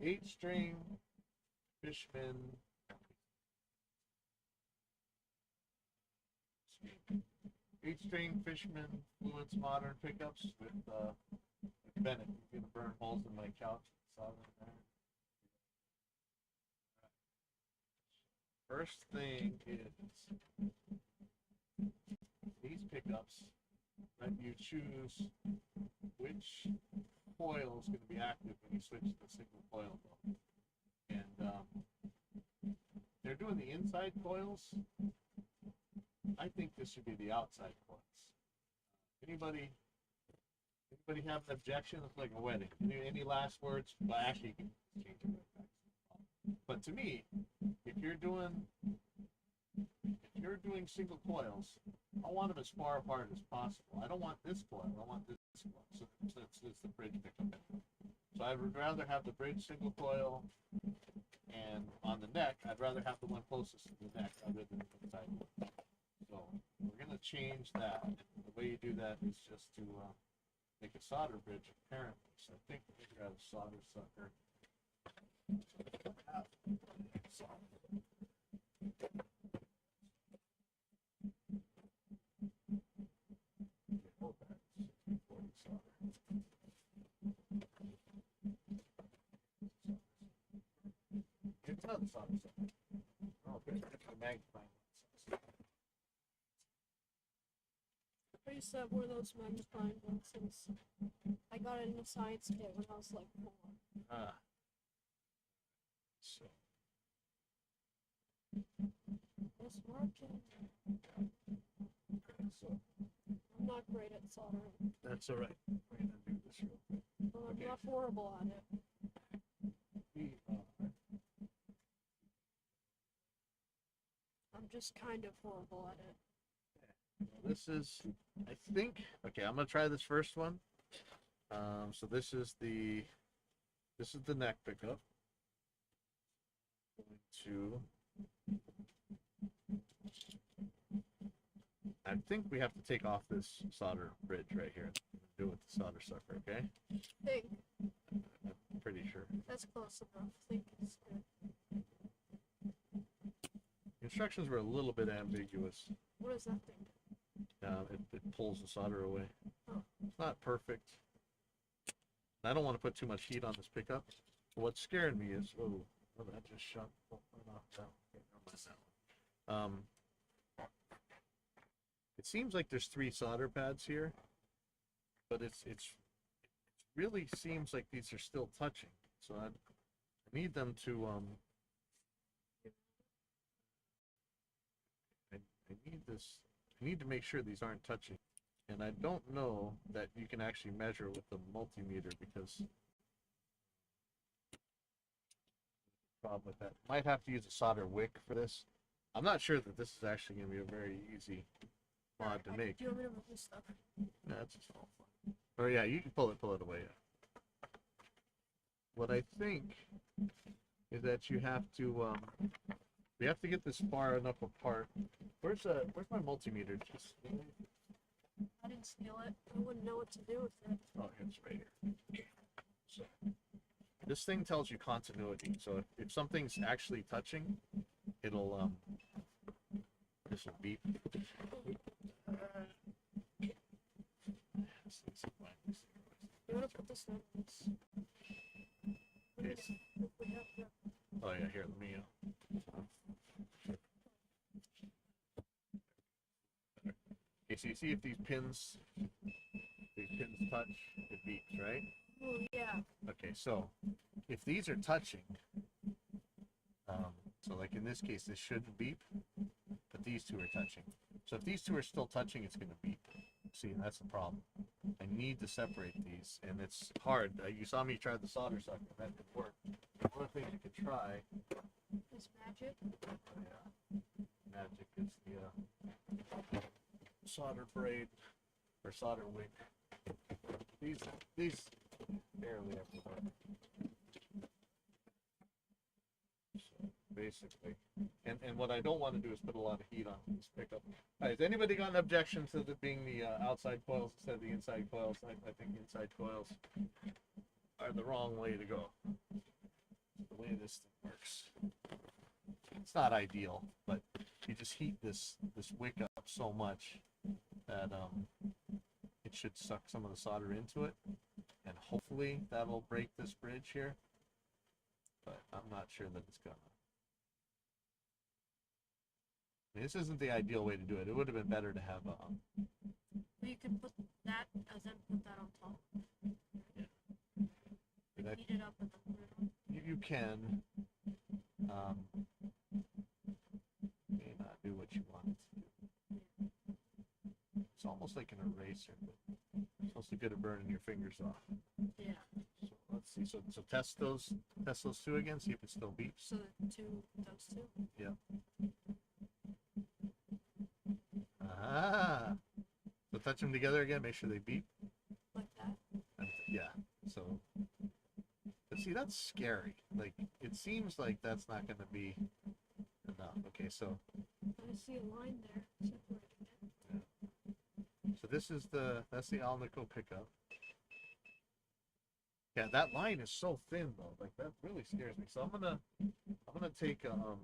8-string Fishman 8-string Fishman Fluence Modern pickups with Bennett. You're gonna burn holes in my couch. First thing is these pickups. Let you choose which coil is going to be active when you switch to the single coil mode. And they're doing the inside coils. I think this should be the outside coils. Anybody have an objection? It's like a wedding. Any last words? Well, actually, you can change it right back. But to me, if you're doing single coils, I want them as far apart as possible. I don't want this coil. I want this coil. So it's the bridge pickup. So I would rather have the bridge single coil, and on the neck, I'd rather have the one closest to the neck rather than the inside one. So we're going to change that. And the way you do that is just to make a solder bridge, apparently. So I think we're going to have a solder sucker. It's not the solder sucker. Oh, okay. It's the magnifying glass. I used to have one of those magnifying glasses. I got it in a science kit when I was like 4. So It's working. So I'm not great at soldering. that's all right. We're gonna do this real quick. Well, I'm Okay. not horrible at it. I'm just kind of horrible at it. This is, I think. Okay, I'm gonna try this first one. So this is the neck pickup. Going to. I think we have to take off this solder bridge right here. Do it with the solder sucker, okay? Think. I'm pretty sure. That's close enough. Think it's good. The instructions were a little bit ambiguous. What does that thing do? It pulls the solder away. Oh. It's not perfect. I don't want to put too much heat on this pickup. What's scaring me is, oh, that just shut. Oh, it seems like there's 3 solder pads here, but it really seems like these are still touching. So I need them to I need this. I need to make sure these aren't touching. And I don't know that you can actually measure with the multimeter because problem with that. Might have to use a solder wick for this. I'm not sure that this is actually going to be a very easy mod to make. Do you want me to move this stuff? That's just all fun. Oh yeah, you can pull it away. Yeah. What I think is that you have to we have to get this far enough apart. Where's my multimeter? Just I didn't steal it. I wouldn't know what to do with it. oh, it's right here. So this thing tells you continuity. So if something's actually touching, it'll this will beep. You want to put this on this? Yes. Oh yeah, here, let me okay, so you see if these pins touch, it beeps, right? Oh, yeah. Okay, so if these are touching, so like in this case, this shouldn't beep, but these 2 are touching. So if these 2 are still touching, it's going to beep. See, that's the problem. I need to separate these, and it's hard. You saw me try the solder sucker. That didn't work. One thing you could try Is magic? magic is the solder braid or solder wick. These barely ever work. So basically, and what I don't want to do is put a lot of heat on this pickup. Has anybody got an objection to it being the outside coils instead of the inside coils? I think inside coils are are the wrong way to go. The way this thing works. It's not ideal, but you just heat this wick up so much that it should suck some of the solder into it, and hopefully that'll break this bridge here. But I'm not sure that it's gonna. I mean, this isn't the ideal way to do it. It would have been better to have You can put that and then put that on top. Yeah. Heat it up and then put it on. You can. May not do what you want it to do. It's almost like an eraser, but it's supposed to be good at burning your fingers off. Yeah. So let's see. So test those two again. See if it still beeps. So those two. Yeah. Ah. So touch them together again. Make sure they beep. Like that. Yeah. So. But see, that's scary. Like, it seems like that's not going to be enough. Okay, so. I see a line there separating it. Yeah. So that's the Alnico pickup. Yeah, that line is so thin though. Like, that really scares me. So I'm gonna take a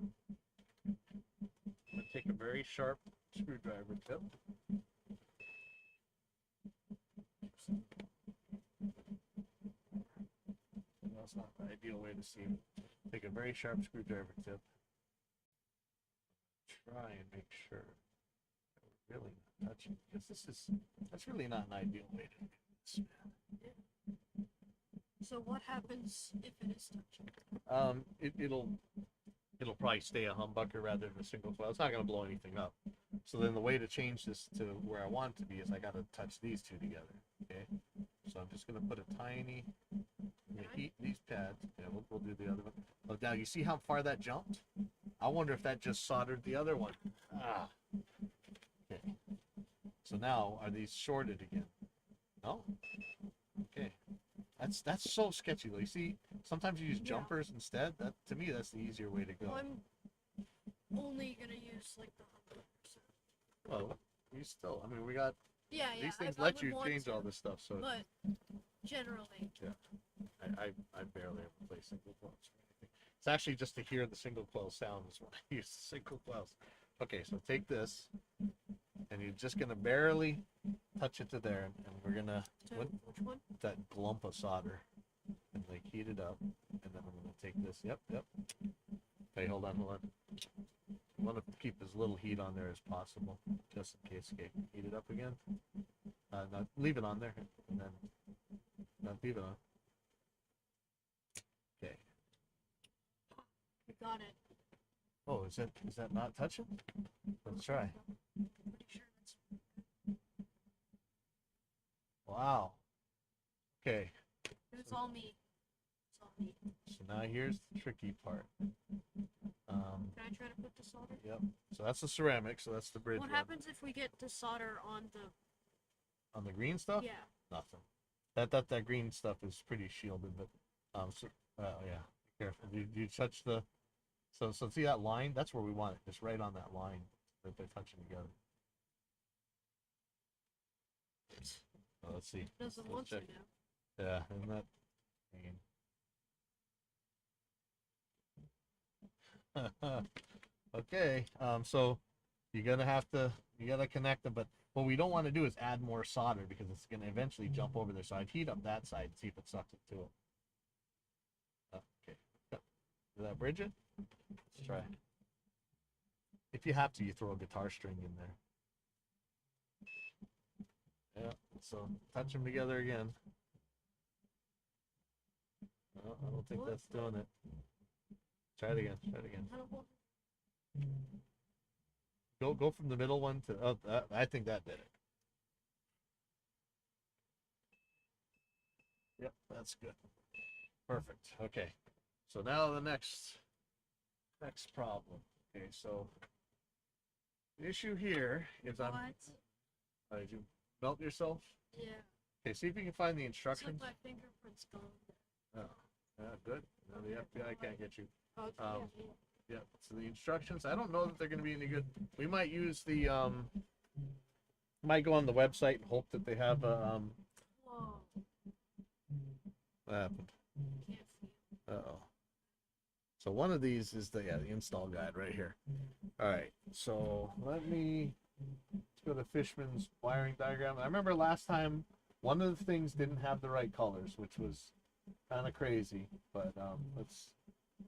very sharp screwdriver tip. That's not the ideal way to see it. Take a very sharp screwdriver tip. Try and make sure that we're really not touching, because that's really not an ideal way to do this. Yeah. So what happens if it is touching? It'll probably stay a humbucker rather than a single coil. It's not going to blow anything up. So then the way to change this to where I want it to be is I got to touch these two together. Okay. So I'm just going to put a tiny. I'm going to heat these pads. Yeah, we'll do the other one. Look, now you see how far that jumped? I wonder if that just soldered the other one. Ah. Okay. So now, are these shorted again? No? Okay. That's so sketchy though. You see, sometimes you use jumpers instead. That, to me, that's the easier way to go. Well, I'm only gonna use like the 100%. Well, you still. I mean, we got. Yeah. These things I let would you want change to, all this stuff. So. But generally. Yeah. I barely ever play single coils or anything. It's actually just to hear the single coil sound is when I use the single coils. Okay, so take this, and you're just gonna barely touch it to there, and we're gonna Which one? that glump of solder, and like heat it up, and then I'm gonna take this. Yep. Okay, hold on. I want to keep as little heat on there as possible, just in case. Okay, heat it up again. No, leave it on there, and then leave it on. Okay. We got it. Oh, is that not touching? Let's try. Pretty sure that's. Wow. Okay. It was all me. It's all me. So now here's the tricky part. Can I try to put the solder? Yep. So that's the ceramic. So that's the bridge. What one. happens if we get the solder on the? On the green stuff? Yeah. Nothing. That green stuff is pretty shielded, but yeah. Be careful. Do you touch the? So see that line? That's where we want it. Just right on that line that they're touching together. Oh, let's see. It doesn't Let's want to check. now. Yeah, isn't that mean? Okay, so you gotta connect them, but what we don't want to do is add more solder because it's gonna eventually jump over there. So I'd heat up that side and see if it sucks it to it. Okay, did that bridge it? Let's try. If you have to, you throw a guitar string in there. Yeah, so touch them together again. No, I don't think that's doing it. Try it again. I don't want. Go from the middle one to. Oh, I think that did it. Yep, that's good. Perfect. Okay. So now the next problem. Okay, so the issue here is What? Did you melt yourself? Yeah. Okay, see if you can find the It's instructions. like my fingerprints gone. Oh, yeah, good. No, the FBI can't get you. Oh, it's Yeah, so the instructions, I don't know that they're going to be any good. We might use the, might go on the website and hope that they have, Whoa. what happened? Uh-oh. So one of these is the install guide right here. All right. So let's go to Fishman's wiring diagram. I remember last time one of the things didn't have the right colors, which was kind of crazy. But let's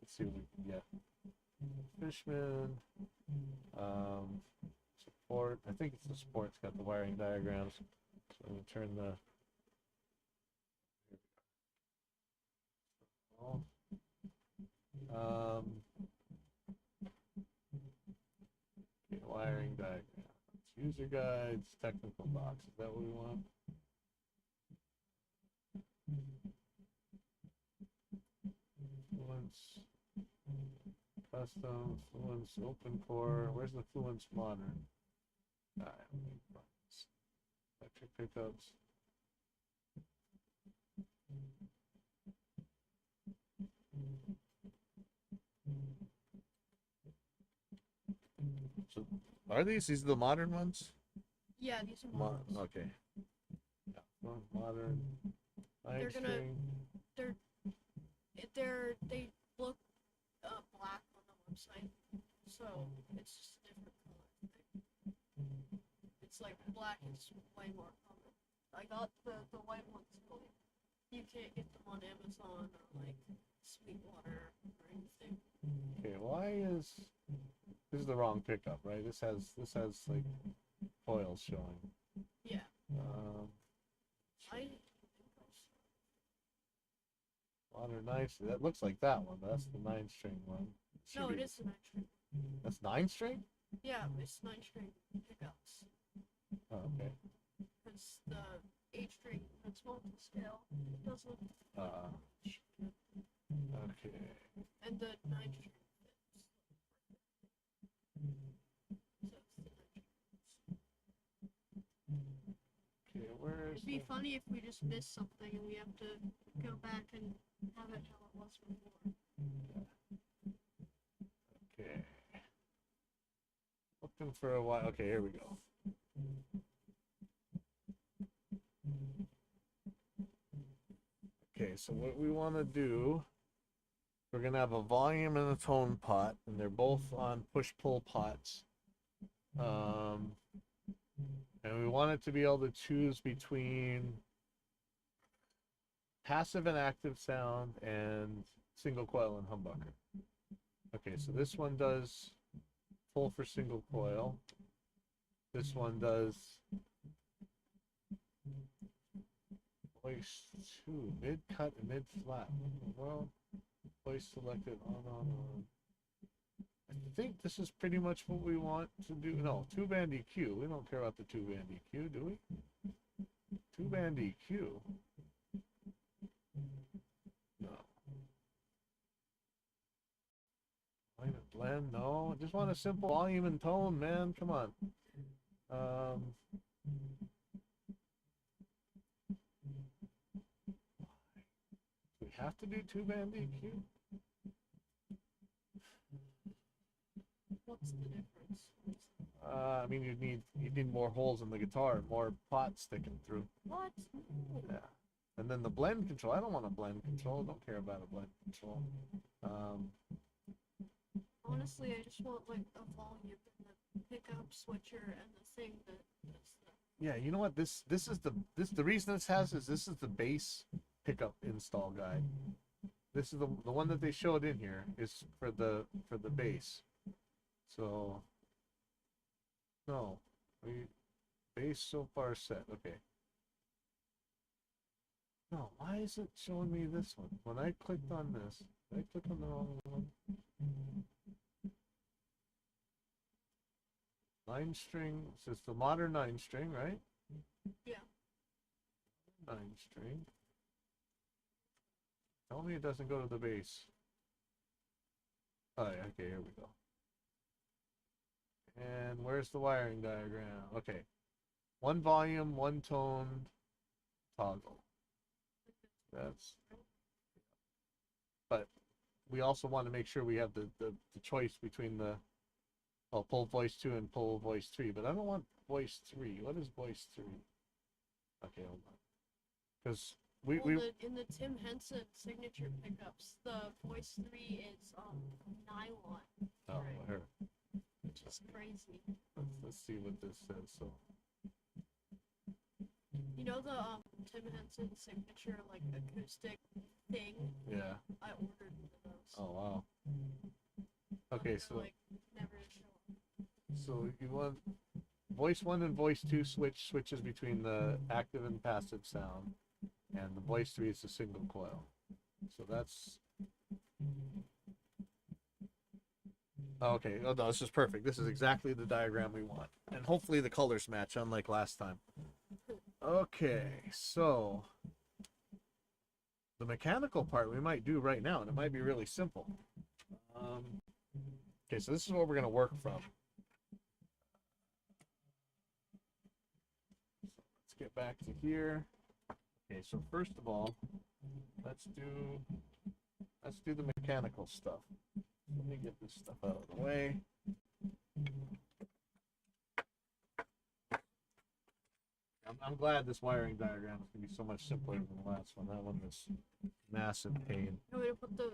see what we can get. Fishman support. I think it's the support. It's got the wiring diagrams. So I'm gonna turn the. Okay, wiring diagram. User guides, technical box. Is that what we want? Fluence, custom, Fluence, open core. Where's the Fluence Modern? Electric pickups. So, are these are the modern ones? Yeah, these are models. Okay. Yeah, modern. They're they look black on the website, so it's just a different color thing. It's like black is way more common. I got the white ones, but you can't get them on Amazon or like Sweetwater or anything. Okay, why is this is the wrong pickup, right? This has like foils showing. Yeah. I Modern 9 string. That looks like that one. That's the 9-string one. No, it is the 9-string. That's 9-string? Yeah, it's 9-string pickups. Oh, okay. Because the 8-string, that's multi-scale. It doesn't. Okay. And the 9-string fits. So it's the 9-string. Okay, where is It'd be funny if we just missed something and we have to go back and have it how it was before. Okay. Looking for a while. Okay, here we go. Okay, so what we want to do, we're going to have a volume and a tone pot, and they're both on push-pull pots. And we want it to be able to choose between passive and active sound and single coil and humbucker. Okay, so this one does full for single coil. This one does voice 2, mid cut and mid flat. Well, voice selected on. I think this is pretty much what we want to do. No, 2-band EQ. We don't care about the 2-band EQ, do we? 2-band EQ. No. Blend? No. Just want a simple volume and tone, man. Come on. We have to do 2-band EQ? What's the difference? I mean, you need more holes in the guitar, more pots sticking through. What? Yeah. And then the blend control. I don't want a blend control. Don't care about a blend control. Honestly, I just want like a volume and the pickup switcher and the thing that does the. Yeah, you know what? This is the reason this is the bass pickup install guide. This is the one that they showed in here is for the bass. So no, bass so far set. Okay. No, why is it showing me this one? When I clicked on this, did I click on the wrong one? 9-string, so it's the modern 9-string, right? Yeah. 9-string. Tell me it doesn't go to the bass. Oh, yeah, okay, here we go. And where's the wiring diagram? Okay. One volume, one tone, toggle. That's. But we also want to make sure we have the choice between the pull voice 2 and pull voice 3, but I don't want voice 3. What is voice 3? Okay, hold on. Because In the Tim Henson signature pickups, the voice 3 is nylon. Oh, Right. here. Which is crazy. Let's see what this says. So You know the Tim Henson signature like acoustic thing? yeah. I ordered one of those. Oh wow. Okay, They're, so like never show up. you want voice 1 and voice 2 switches between the active and passive sound, and the voice 3 is a single coil. So that's okay. Oh no, this is perfect. This is exactly the diagram we want, and hopefully the colors match, unlike last time. Okay, so the mechanical part we might do right now, and it might be really simple. Okay, so this is what we're going to work from. Let's get back to here. Okay, so first of all, let's do the mechanical stuff. Let me get this stuff out of the way. I'm glad this wiring diagram is going to be so much simpler than the last one. That one was massive pain. You want me to put the...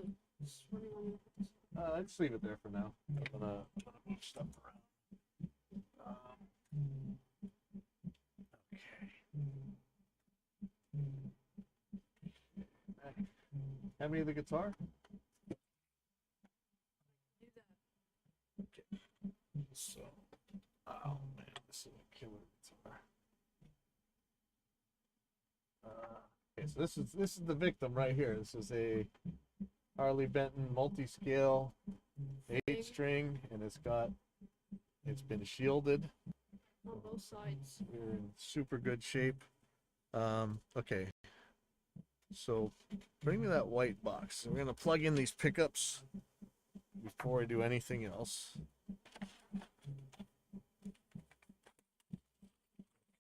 Where do you want me to put this? I'll just leave it there for now. I'm gonna move stuff around. Okay. Have me the guitar? Do that. Okay. So, oh man, this is a killer guitar. Okay, so this is the victim right here. This is a Harley Benton multi-scale 8-string, and it's been shielded. On both sides. We're in super good shape. Okay, so bring me that white box. So we're gonna plug in these pickups before I do anything else.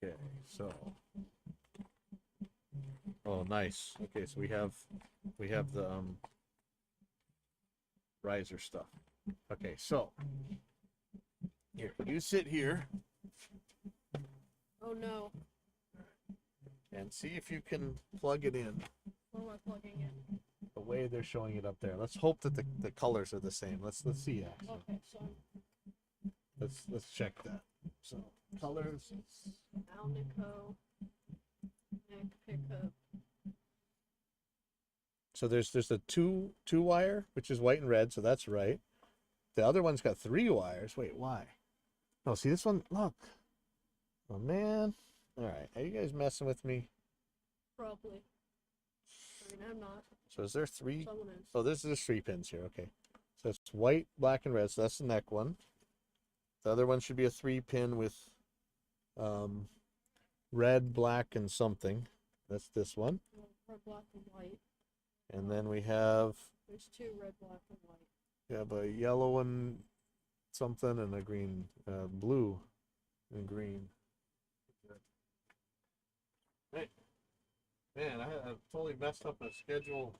Okay, so oh nice. Okay, so we have the riser stuff. Okay, so here, you sit here Oh no. and see if you can plug it in Where am I plugging in? the way they're showing it up there. Let's hope that the colors are the same. Let's see actually. Okay, so Let's check that. So colors. it's Alnico, neck pickup. So there's a two wire, which is white and red, so that's right. The other one's got 3 wires. Wait, why? No, see this one. Look. Oh man. All right, are you guys messing with me? Probably. I mean, I'm not. So is there 3? Someone is. Oh, there's 3 pins here. Okay. So it's white, black, and red. So that's the neck one. The other one should be a 3-pin with red, black, and something. That's this one. Red, black, and white. And then we have There's 2 red, black, and white. we have a yellow and something and a green, blue and green. Hey, man, I totally messed up the schedule.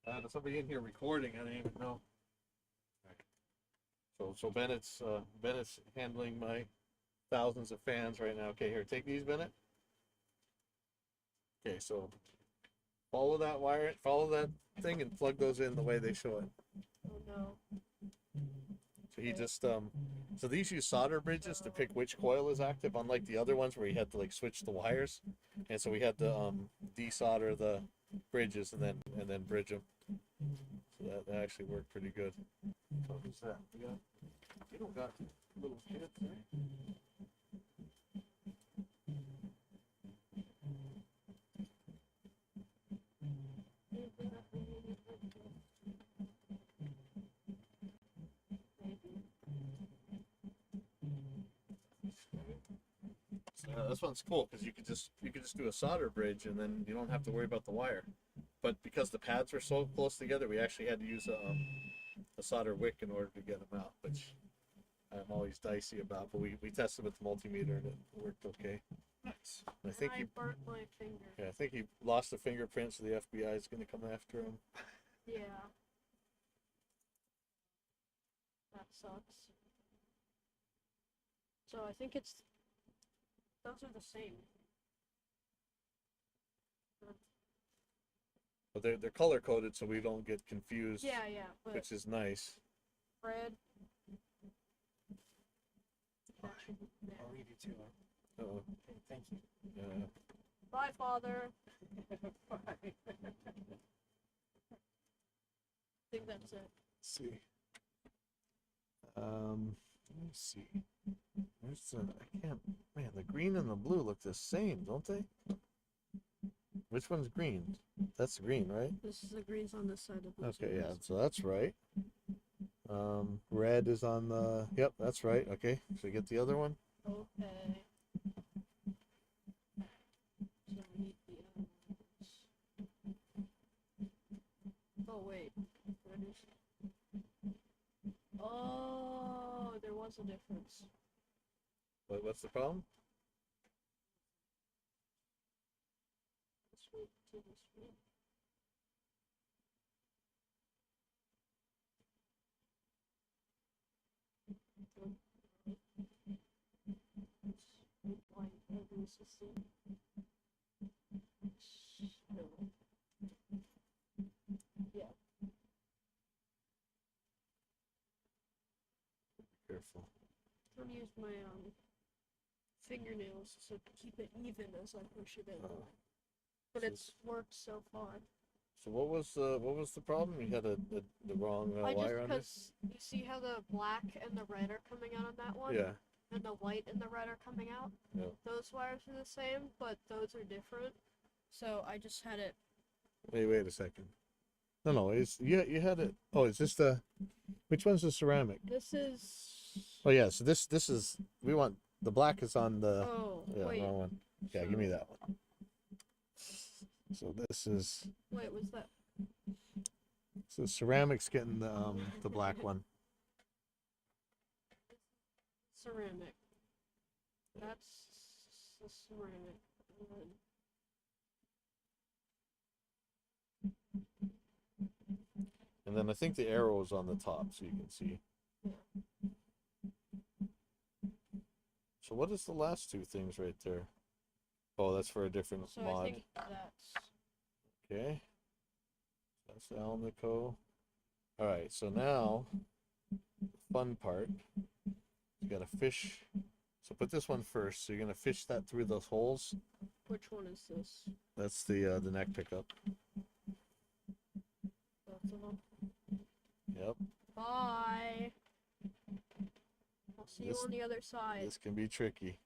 I had somebody in here recording. I didn't even know. So Bennett's handling my thousands of fans right now. Okay, here, take these, Bennett. Okay, so follow that wire, follow that thing, and plug those in the way they show it. Oh no. So he just so these use solder bridges to pick which coil is active, unlike the other ones where you had to like switch the wires. And so we had to desolder the bridges and then bridge them. So that actually worked pretty good. So who's that? You don't got little kids, right? This one's cool because you could just do a solder bridge and then you don't have to worry about the wire. But because the pads were so close together, we actually had to use a solder wick in order to get them out, which I'm always dicey about. But we tested with the multimeter and it worked okay. Nice. And I think I burnt my finger. yeah, I think he lost a fingerprint, so the FBI is going to come after him. Yeah. That sucks. So I think those are the same. But they're color coded so we don't get confused, Yeah, yeah, but which is nice. red. I'll leave you to it. Uh-oh. Okay, thank you. Yeah. Bye, Father. Bye. I think that's it. Let's see. Let me see. Where's the? I can't. Man, the green and the blue look the same, don't they? Which one's green? That's green, right? This is the greens on this side of the Okay, yeah. So that's right. Red is on the. Yep, that's right. Okay, so we get the other one. Okay. So we need the other ones. Oh, wait. Where is it? Oh, there was a difference. What's the problem? This one to this one. Yeah. Careful. I'm gonna use my fingernails to keep it even as I push it in. But So- it's worked so far. So what was the problem? You had the wrong I wire just on it. because you see how the black and the red are coming out on that one, Yeah. and the white and the red are coming out. Yeah. Those wires are the same, but those are different. So I just had it. Wait a second. No, it's you had it. Oh, is this the? Which one's the ceramic? This is. Oh yeah, so this is we want the black is on the Oh yeah wait. wrong one. Yeah, give me that one. So this is Wait, was that? so ceramics getting the black one. Ceramic. That's the ceramic. And then And then I think the arrow is on the top so you can see. So what is the last two things right there? Oh, that's for a different so I mod. think that's. Okay. That's the Alnico. Alright, so now the fun part. You gotta fish. So put this one first. So you're gonna fish that through those holes. Which one is this? That's the neck pickup. Both of them. Yep. Bye. I'll see you This- on the other side. This can be tricky.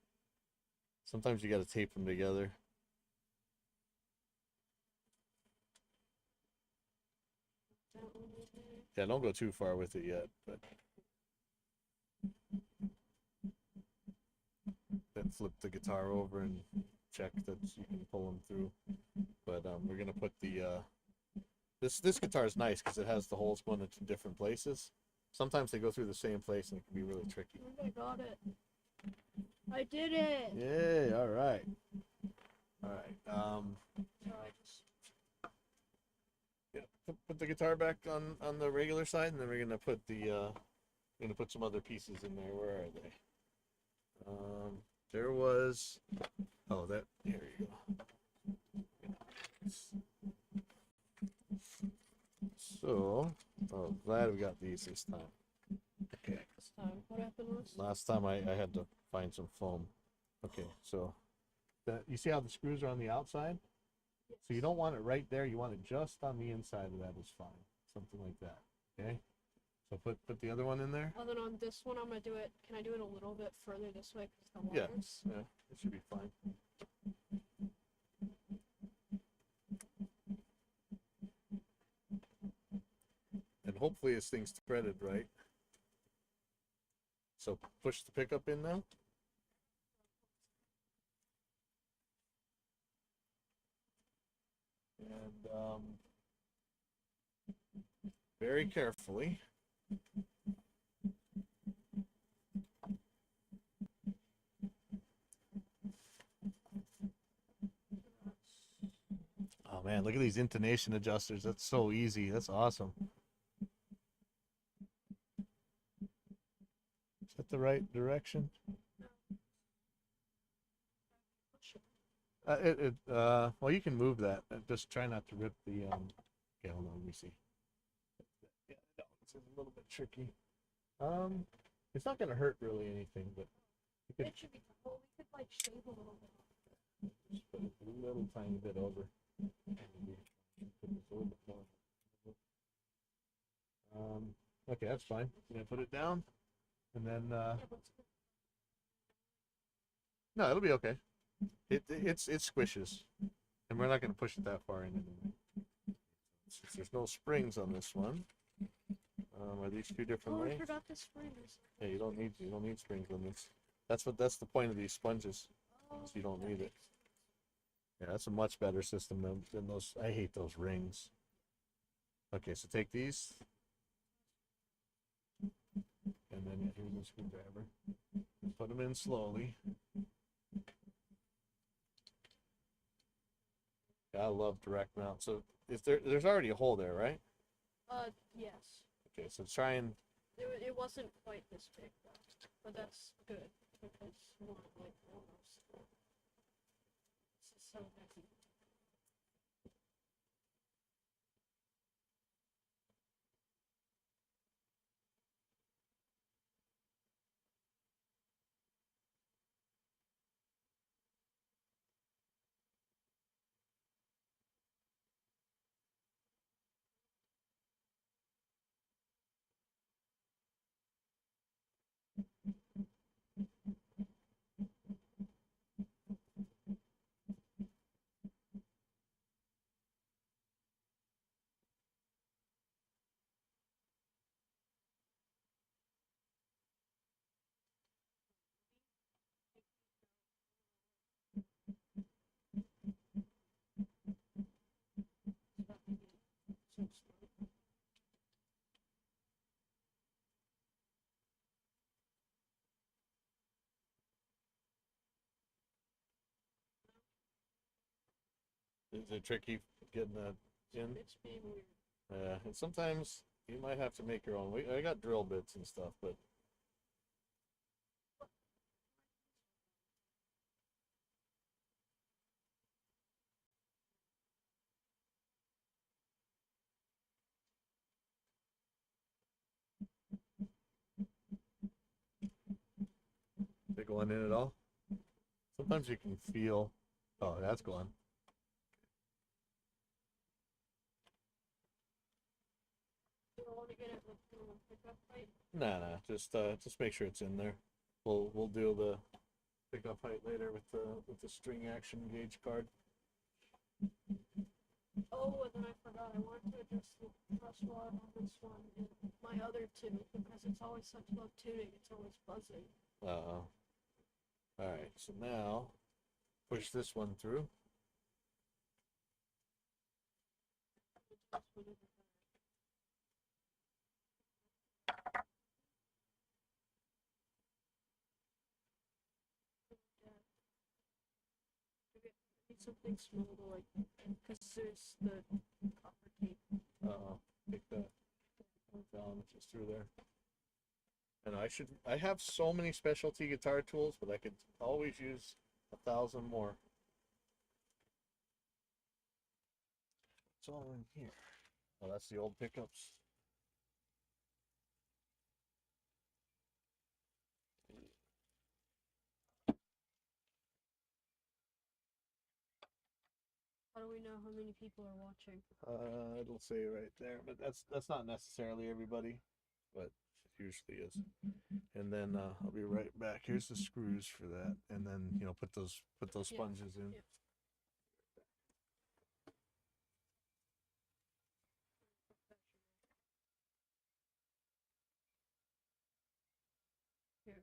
Sometimes you gotta tape them together. That one in there. Yeah, don't go too far with it yet, but then flip the guitar over and check that you can pull them through. But we're gonna put the this guitar is nice because it has the holes going into different places. Sometimes they go through the same place and it can be really tricky. I got it. I did it. Yay! All right, all right. So I just. Yeah, put the guitar back on the regular side, and then we're gonna put some other pieces in there. Where are they? There was. Oh, that. Here you go. So, oh, glad we got these this time. Okay. This time. What happened was? Last time I had to find some foam. Okay, so you see how the screws are on the outside? So you don't want it right there. You want it just on the inside of that is fine. Something like that. Okay. So put the other one in there. And then on this one, I'm gonna do it. Can I do it a little bit further this way? Because the Yeah. wires. Yeah, it should be fine. And hopefully this thing's threaded right. So push the pickup in now. And very carefully. Oh man, look at these intonation adjusters. That's so easy. That's awesome. Is that the right direction? Well, you can move that. Just try not to rip the. Okay, hold on. Let me see. Yeah, that one's a little bit tricky. It's not gonna hurt really anything, but you could It should be. Well, we could like shave a little bit. just put a little tiny bit over. Maybe put this a little bit more. Okay, that's fine. I'm gonna put it down, and then Yeah, but it's good. no, it'll be okay. It squishes, and we're not gonna push it that far in anyway. Since there's no springs on this one, are these two different Oh, I lengths? forgot the springs. Yeah, you don't need springs on this. That's the point of these sponges. Oh, So you don't that need it. makes sense. Yeah, that's a much better system than those. I hate those rings. Okay, so take these, and then here's a screwdriver. Put them in slowly. Yeah, I love direct mount. So if there's already a hole there, right? Yes. Okay, so try and It wasn't quite this big though, but that's good because you want like almost. This is so heavy. It's about to be so slow. is it tricky getting that in? It's being weird. And sometimes you might have to make your own. I got drill bits and stuff, but they going in at all? Sometimes you can feel. Oh, that's gone. You don't want to get it with the pickup height. Nah. Just make sure it's in there. We'll do the pickup height later with the string action gauge card. Oh, and then I forgot. I wanted to adjust the thrust rod on this one and my other two because it's always such low tuning. It's always buzzing. Uh-oh. All right. So now push this one through. Just whatever. Yeah. I need something small to like, because there's the copper tape. Uh-oh. Take that balance just through there. And I have so many specialty guitar tools, but I could always use 1,000 more. It's all in here. Oh, that's the old pickups. How do we know how many people are watching? It'll say right there, but that's not necessarily everybody, but it usually is. And then I'll be right back. Here's the screws for that, and then put those Yeah. sponges in. Yeah. Here.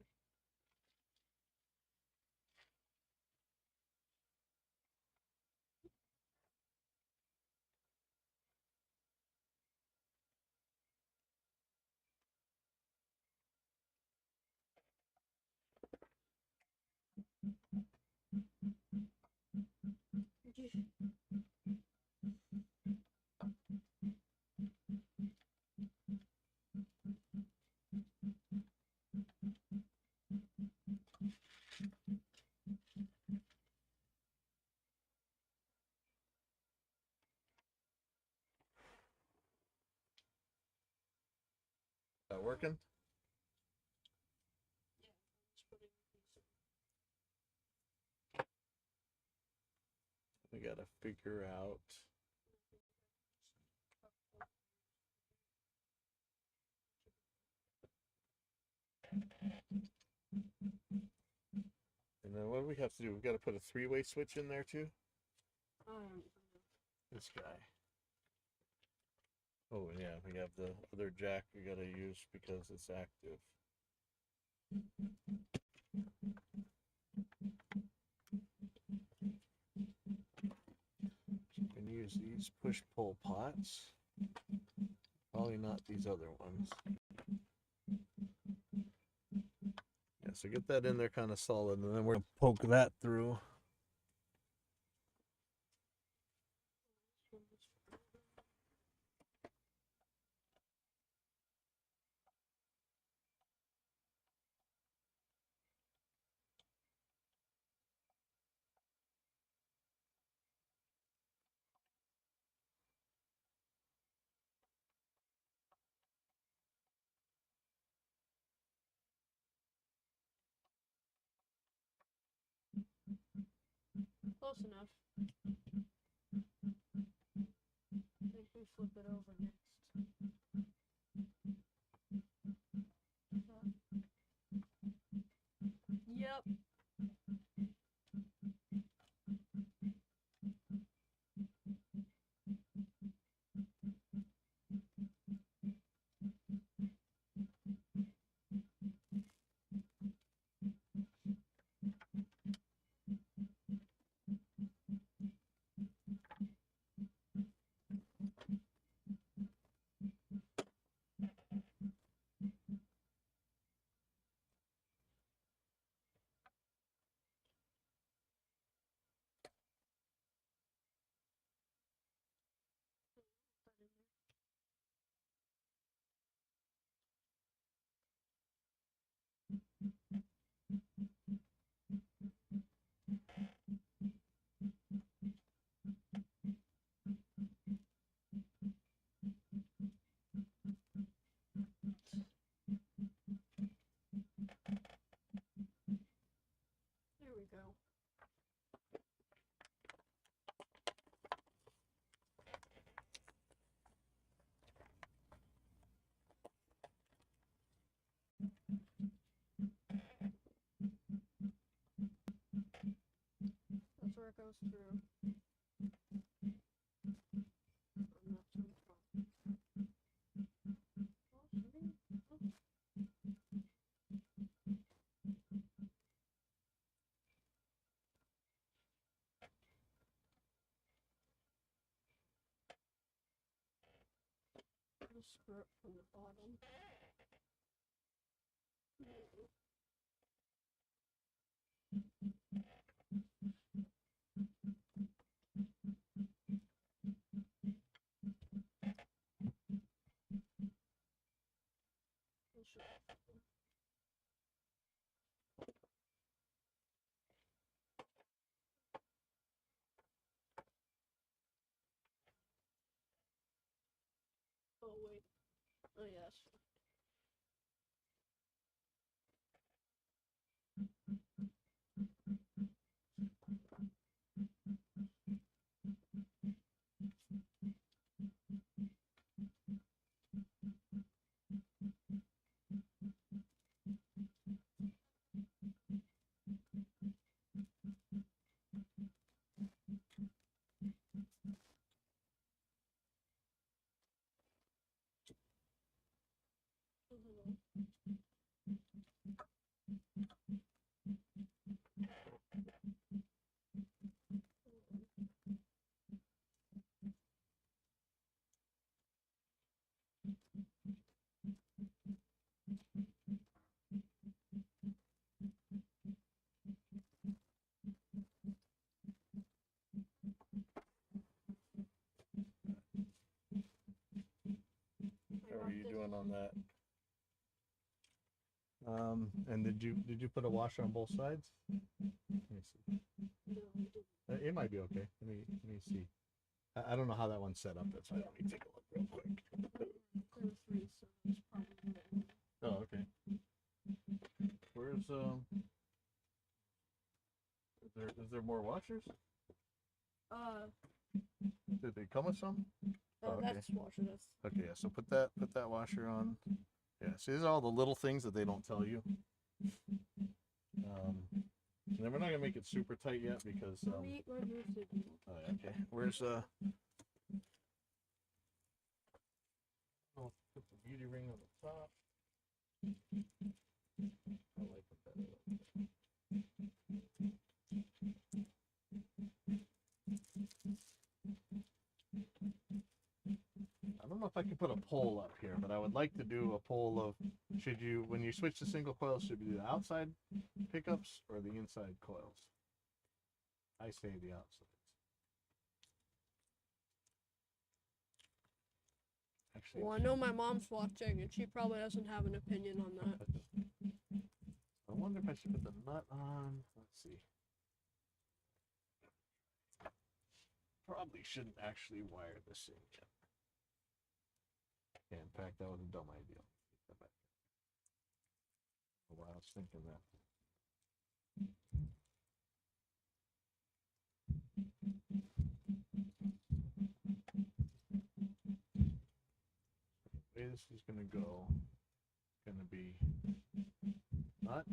That working? Yeah, just putting these We gotta figure out. And then what do we have to do? We've got to put a three-way switch in there too. This guy. Oh yeah, we have the other jack we gotta use because it's active. You can use these push-pull pots. Probably not these other ones. Yeah, so get that in there kind of solid, and then we're gonna poke that through. Close enough. I think we flip it over next. Yep. There we go. That's where it goes through. I'm not too far. Oh, shooting. Oh. I'll screw it from the bottom. Oh wait. Oh yes. How are you doing on that? And did you put a washer on both sides? Let me see. No, we didn't. It might be okay. Let me see. I don't know how that one's set up. That's why let me take a look real quick. There were three, so it's probably There's is there more washers? Did they come with some? Oh, okay. That's washer. That's Okay, yeah, so put that washer on. Yeah, see, these are all the little things that they don't tell you. And then we're not gonna make it super tight yet because let me eat my roasted. oh, yeah, okay. Where's I'll put the beauty ring on the top. I like it better. I don't know if I can put a poll up here, but I would like to do a poll of should you, when you switch to single coils, should you do the outside pickups or the inside coils? I say the outside. Actually, Well, I know my mom's watching, and she probably doesn't have an opinion on that. I wonder if I should put the nut on. Let's see. Probably shouldn't actually wire this in yet. Yeah, in fact, that was a dumb idea. Well, I was thinking that. The way this is gonna go, gonna be nut.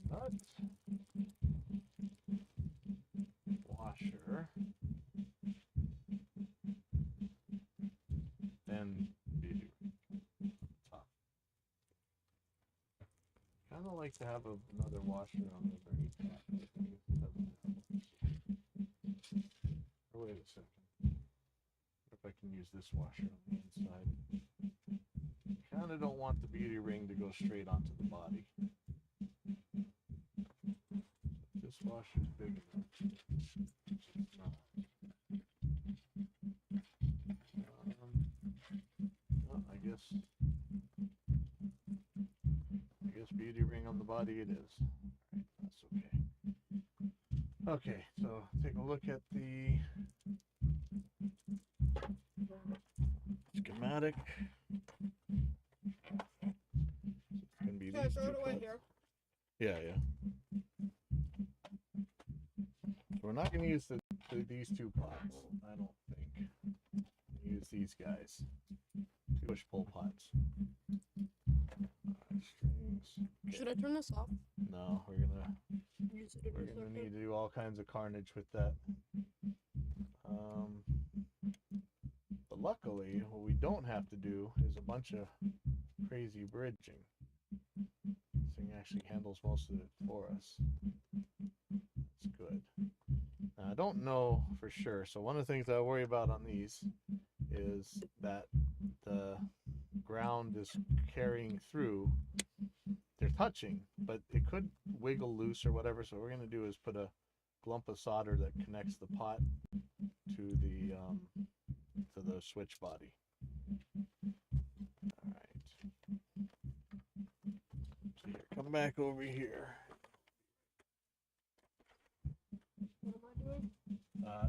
Nut. Washer. Then beauty top. Kind of like to have another washer on the very top. Or wait a second. If I can use this washer on the inside. Kind of don't want the beauty ring to go straight onto the body. This washer's big enough. It's not. Well, I guess beauty ring on the body it is. Alright, that's okay. Okay, so take a look at the schematic. It's gonna be Should I these throw two it away parts. here? Yeah. So we're not gonna use these two pots, I don't think. Use these guys. Two push-pull pots. Alright, strings. Okay. Should I turn this off? No, we're gonna Use it in We're a gonna second. need to do all kinds of carnage with that. But luckily, what we don't have to do is a bunch of crazy bridging. This thing actually handles most of it for us. That's good. Now, I don't know for sure, so one of the things I worry about on these is that the ground is carrying through. They're touching, but it could wiggle loose or whatever. So what we're gonna do is put a lump of solder that connects the pot to the switch body. All right. So here, come back over here. What am I doing?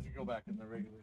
You go back in the regular.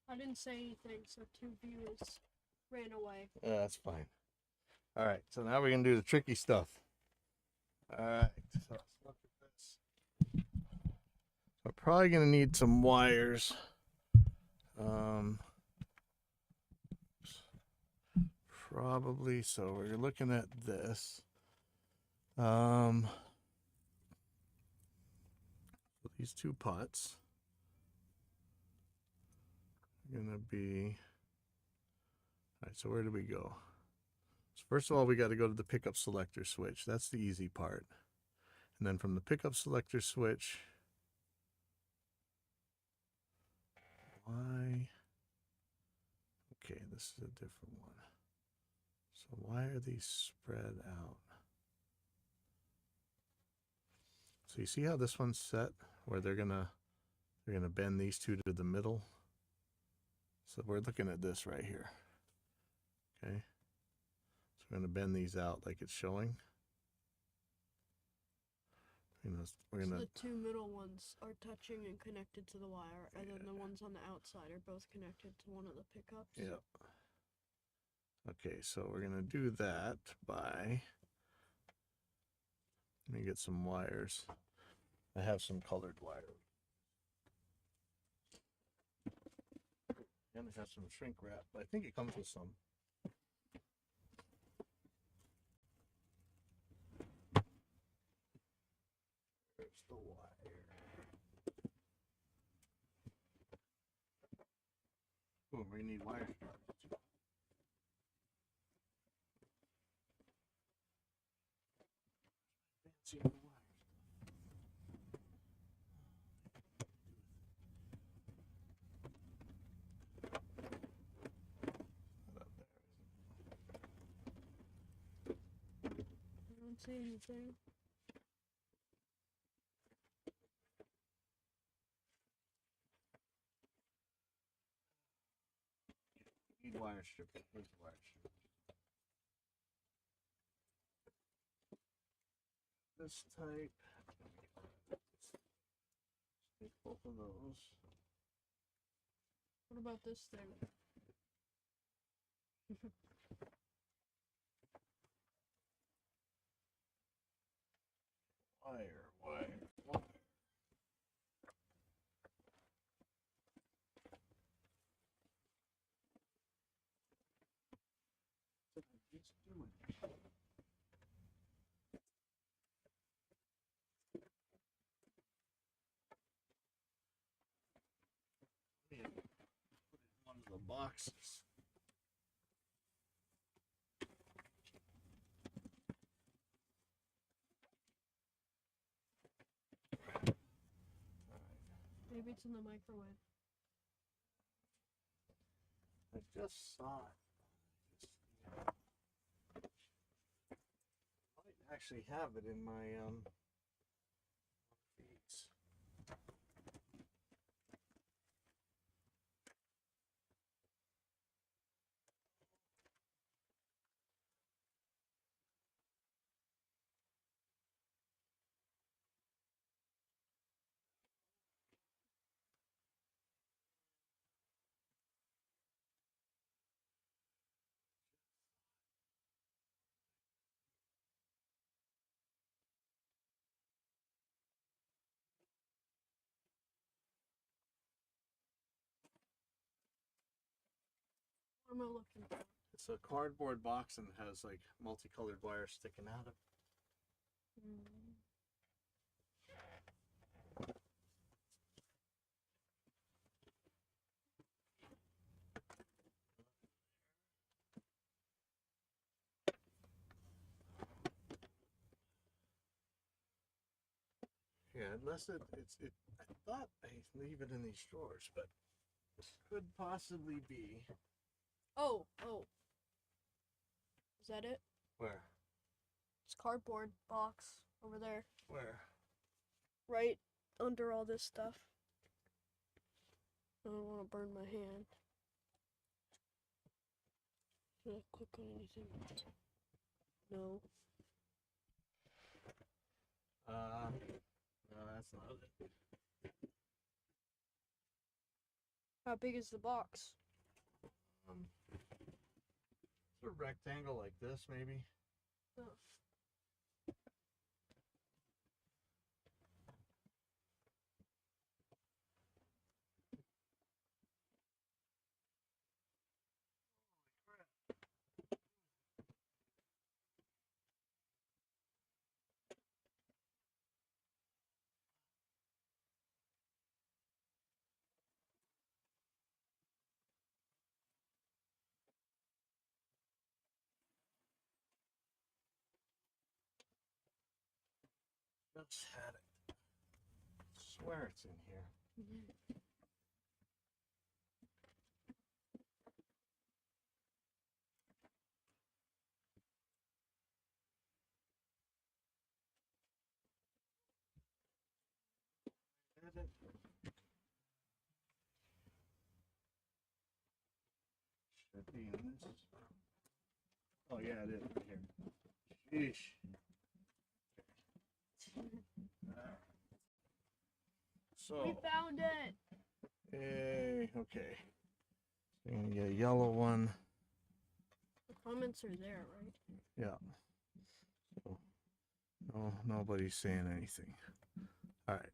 I didn't say anything, so 2 viewers ran away. That's fine. All right, so now we're gonna do the tricky stuff. All right, so let's look at this. We're probably gonna need some wires. Probably. So we're looking at this. These 2 pots are gonna be. All right, so where do we go? So first of all, we got to go to the pickup selector switch. That's the easy part. And then from the pickup selector switch, why? Okay, this is a different one. So why are these spread out? So you see how this one's set, where they're gonna bend these 2 to the middle. So we're looking at this right here. Okay. So we're gonna bend these out like it's showing. We're So gonna. the 2 middle ones are touching and connected to the wire, and then the ones on the outside are both connected to one of the pickups. Yep. Okay, so we're gonna do that by. Let me get some wires. I have some colored wire. And I have some shrink wrap, but I think it comes with some. There's the wire. Oh, we need wire strips. Fancy the wires. I don't see anything. Need wire strip. Where's the wire strip? This type. Take both of those. What about this thing? Wire. It's doing. Yeah, put it in one of the boxes. Maybe it's in the microwave. I just saw it. I might actually have it in my feeds. What am I looking for? It's a cardboard box and has like multicolored wires sticking out of it. Mm. Yeah, unless it. I thought I leave it in these drawers, but this could possibly be. Oh. Is that it? Where? It's cardboard box over there. Where? Right under all this stuff. I don't want to burn my hand. Should I click on anything? No. No, that's not it. How big is the box? It's a rectangle like this, maybe. Oh. Just had it. Swear it's in here. Had it. Should be in this. Oh yeah, it is right here. Sheesh. So. We found it. Hey, okay. So you're gonna get a yellow one. The comments are there, right? Yeah. So, no, nobody's saying anything. All right.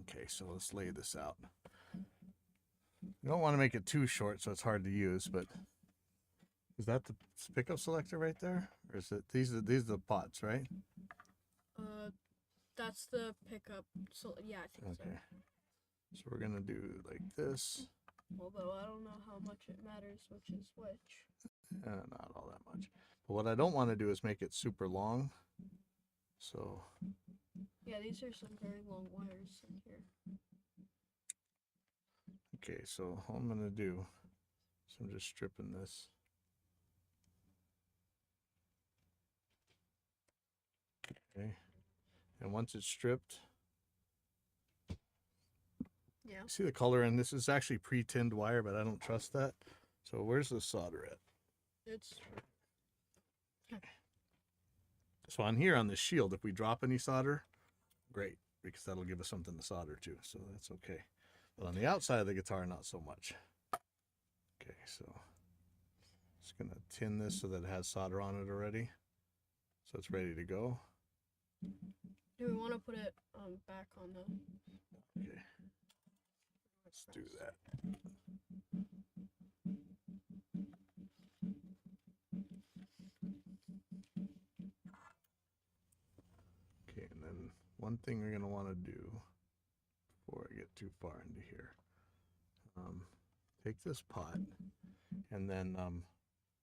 Okay, so let's lay this out. You don't want to make it too short, so it's hard to use. But is that the pickup selector right there, or is it these are the pots, right? That's the pickup. So yeah, I think Okay. So we're gonna do like this. Although I don't know how much it matters which is which. Not all that much. But what I don't want to do is make it super long. So. Yeah, these are some very long wires in here. Okay, so all I'm gonna do is I'm just stripping this. Okay, and once it's stripped, Yeah. see the color, and this is actually pre-tinned wire, but I don't trust that. So where's the solder at? It's So on here on the shield, if we drop any solder, great, because that'll give us something to solder to, so that's okay. But on the outside of the guitar, not so much. Okay, so just gonna tin this so that it has solder on it already, so it's ready to go. Do we want to put it back on the? Okay, let's do that. Okay, and then one thing we're gonna want to do before I get too far into here, take this pot and then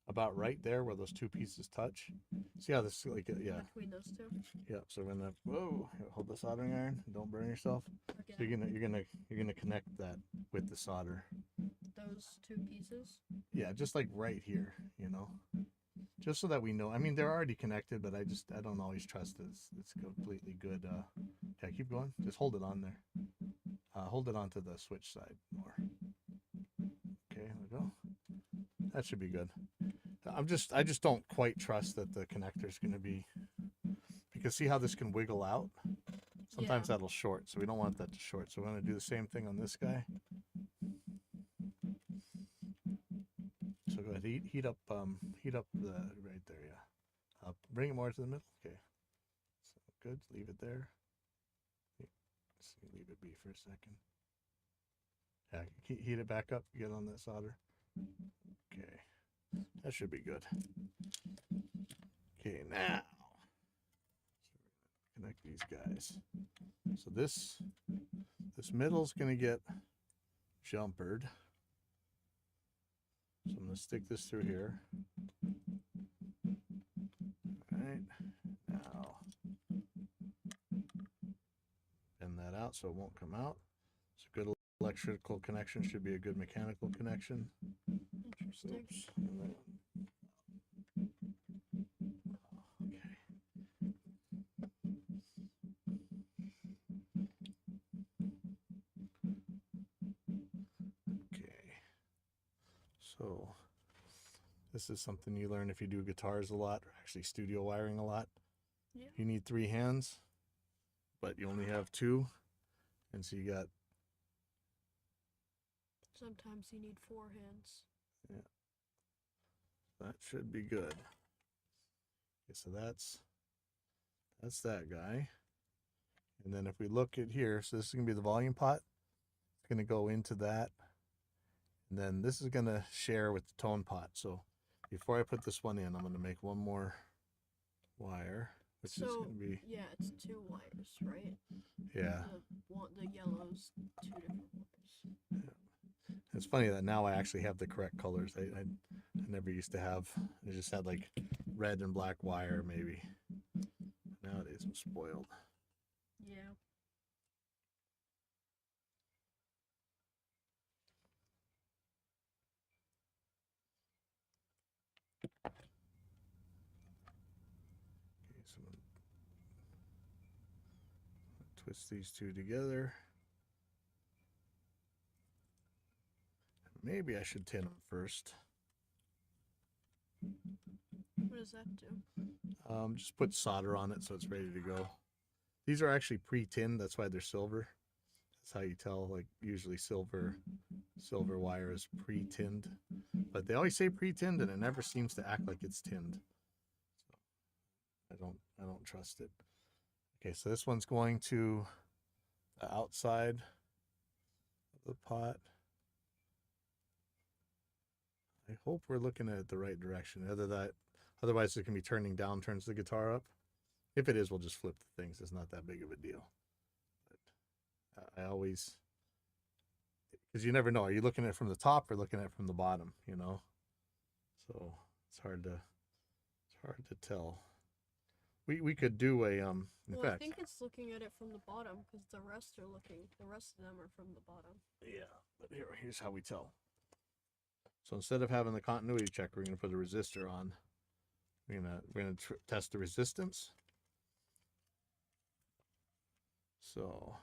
about right there where those two pieces touch. See how this like yeah. Between those two. Yeah, so we're gonna hold the soldering iron. Don't burn yourself. Okay. So you're gonna connect that with the solder. Those two pieces. Yeah, just like right here, just so that we know. I mean, they're already connected, but I don't always trust it's completely good. Yeah, keep going. Just hold it on there. Hold it onto the switch side more. Okay, there we go. That should be good. I just don't quite trust that the connector's going to be, because see how this can wiggle out? Sometimes that'll short, so we don't want that to short. So we're going to do the same thing on this guy. So go ahead, heat up the right there, yeah. Bring it more to the middle. Okay, so good. Leave it there. Let's see, leave it be for a second. Yeah, heat it back up. Get on that solder. Okay, that should be good. Okay, now connect these guys. So this middle's gonna get jumpered. So I'm gonna stick this through here. All right, now bend that out so it won't come out. So good electrical connection should be a good mechanical connection. Interesting. Oops. Okay. Okay. So this is something you learn if you do guitars a lot, or actually studio wiring a lot. Yeah. You need 3 hands, but you only have 2. And so you got, Sometimes you need 4 hands. that should be good. Okay, so that's that guy. And then if we look at here, so this is going to be the volume pot. It's going to go into that. And then this is going to share with the tone pot. So before I put this one in, I'm going to make one more wire, which is going to be, yeah, it's 2 wires, right? yeah. The yellow's 2 different wires. It's funny that now I actually have the correct colors. I never used to have, I just had like red and black wire maybe. Nowadays I'm spoiled. Yeah. Okay, so I'm gonna twist these two together. Maybe I should tin them first. What does that do? Just put solder on it so it's ready to go. These are actually pre-tinned, that's why they're silver. That's how you tell, like usually silver wire is pre-tinned. But they always say pre-tinned and it never seems to act like it's tinned. So I don't trust it. Okay, so this one's going to the outside of the pot. I hope we're looking at it the right direction. Otherwise it can be turning down, turns the guitar up. If it is, we'll just flip the things. It's not that big of a deal. But I always, because you never know. Are you looking at it from the top or looking at it from the bottom? You know, so it's hard to tell. We could do a in Well, fact. I think it's looking at it from the bottom because the rest of them are from the bottom. Yeah, but here's how we tell. So instead of having the continuity check, we're going to put a resistor on. We're gonna test the resistance. So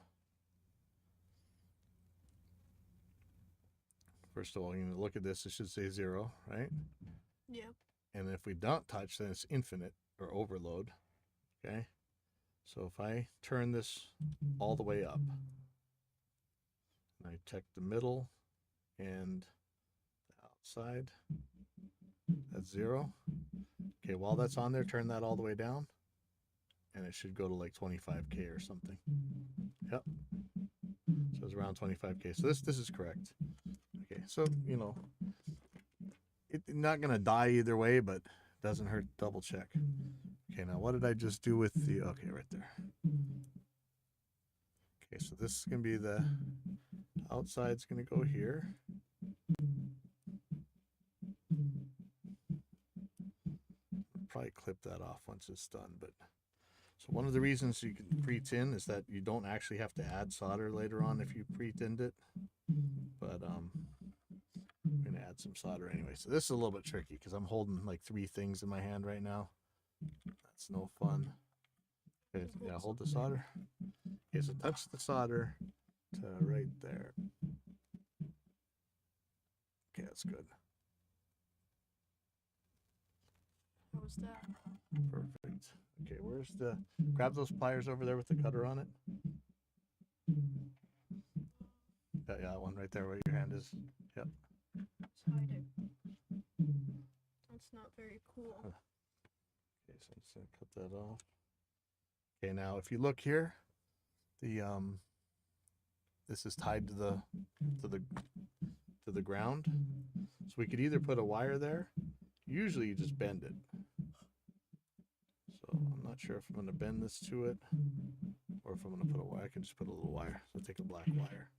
first of all, you're going to look at this. It should say 0, right? Yeah. And if we don't touch, then it's infinite or overload. Okay. So if I turn this all the way up, and I check the middle and the outside, that's 0. Okay, while that's on there, turn that all the way down, and it should go to like 25K or something. Yep. So it's around 25K. So this is correct. Okay, so you know, it's not gonna die either way, but it doesn't hurt to double check. Okay, now what did I just do with the? Okay, right there. Okay, so this is gonna be the outside's gonna go here. Probably clip that off once it's done, but so one of the reasons you can pre-tin is that you don't actually have to add solder later on if you pre-tinned it. But I'm gonna add some solder anyway. So this is a little bit tricky because I'm holding like 3 things in my hand right now. That's no fun. Okay, yeah, hold the solder. Okay, so touch the solder to right there. Okay, that's good. How was that? Perfect. Okay, where's the, grab those pliers over there with the cutter on it. Yeah, that one right there where your hand is. Yep. It's hiding. That's not very cool. Okay, so I'm just gonna cut that off. Okay, now if you look here, the this is tied to the ground. So we could either put a wire there. Usually you just bend it. So I'm not sure if I'm gonna bend this to it or if I'm gonna put a wire. I can just put a little wire. So take a black wire.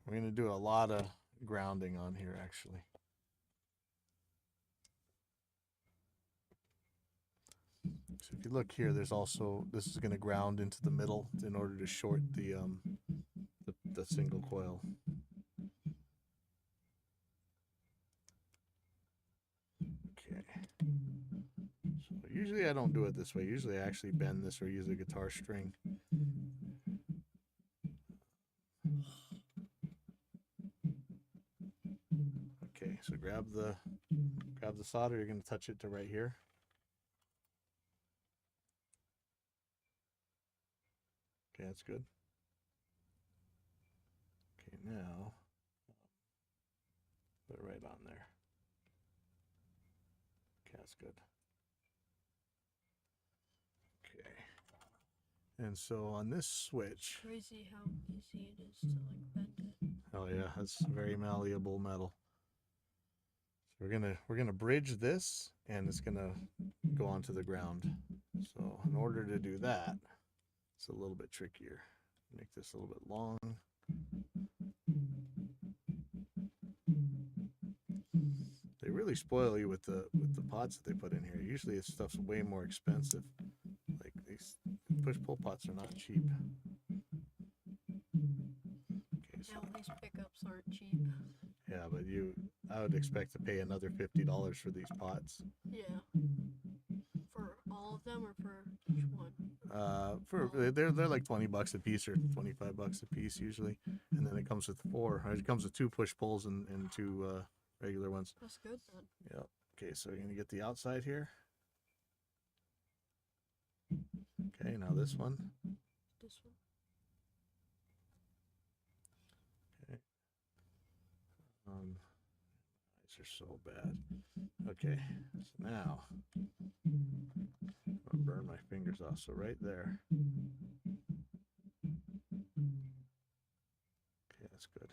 We're gonna do a lot of grounding on here actually. So if you look here, there's also, this is going to ground into the middle in order to short the single coil. Okay. So usually I don't do it this way. Usually I actually bend this or use a guitar string. Okay, so grab the solder. You're going to touch it to right here. Okay, that's good. Okay, now put it right on there. Okay, that's good. Okay. And so on this switch, Crazy how easy it is to like bend it. oh yeah, that's very malleable metal. So we're gonna bridge this, and it's gonna go onto the ground. So in order to do that, it's a little bit trickier. Make this a little bit long. They really spoil you with the pots that they put in here. Usually this stuff's way more expensive. Like these push-pull pots are not cheap. Okay, so Now these pickups aren't cheap. yeah, but I would expect to pay another $50 for these pots. Yeah. For all of them or for each one? They're like $20 a piece or $25 a piece usually, and then it comes with it comes with 2 push pulls and 2 regular ones. That's good then. Yeah. Okay, so you're gonna get the outside here. Okay, now this one. This one. Okay. These are so bad. Okay, so now I'm gonna burn my fingers off. So right there. Okay, that's good.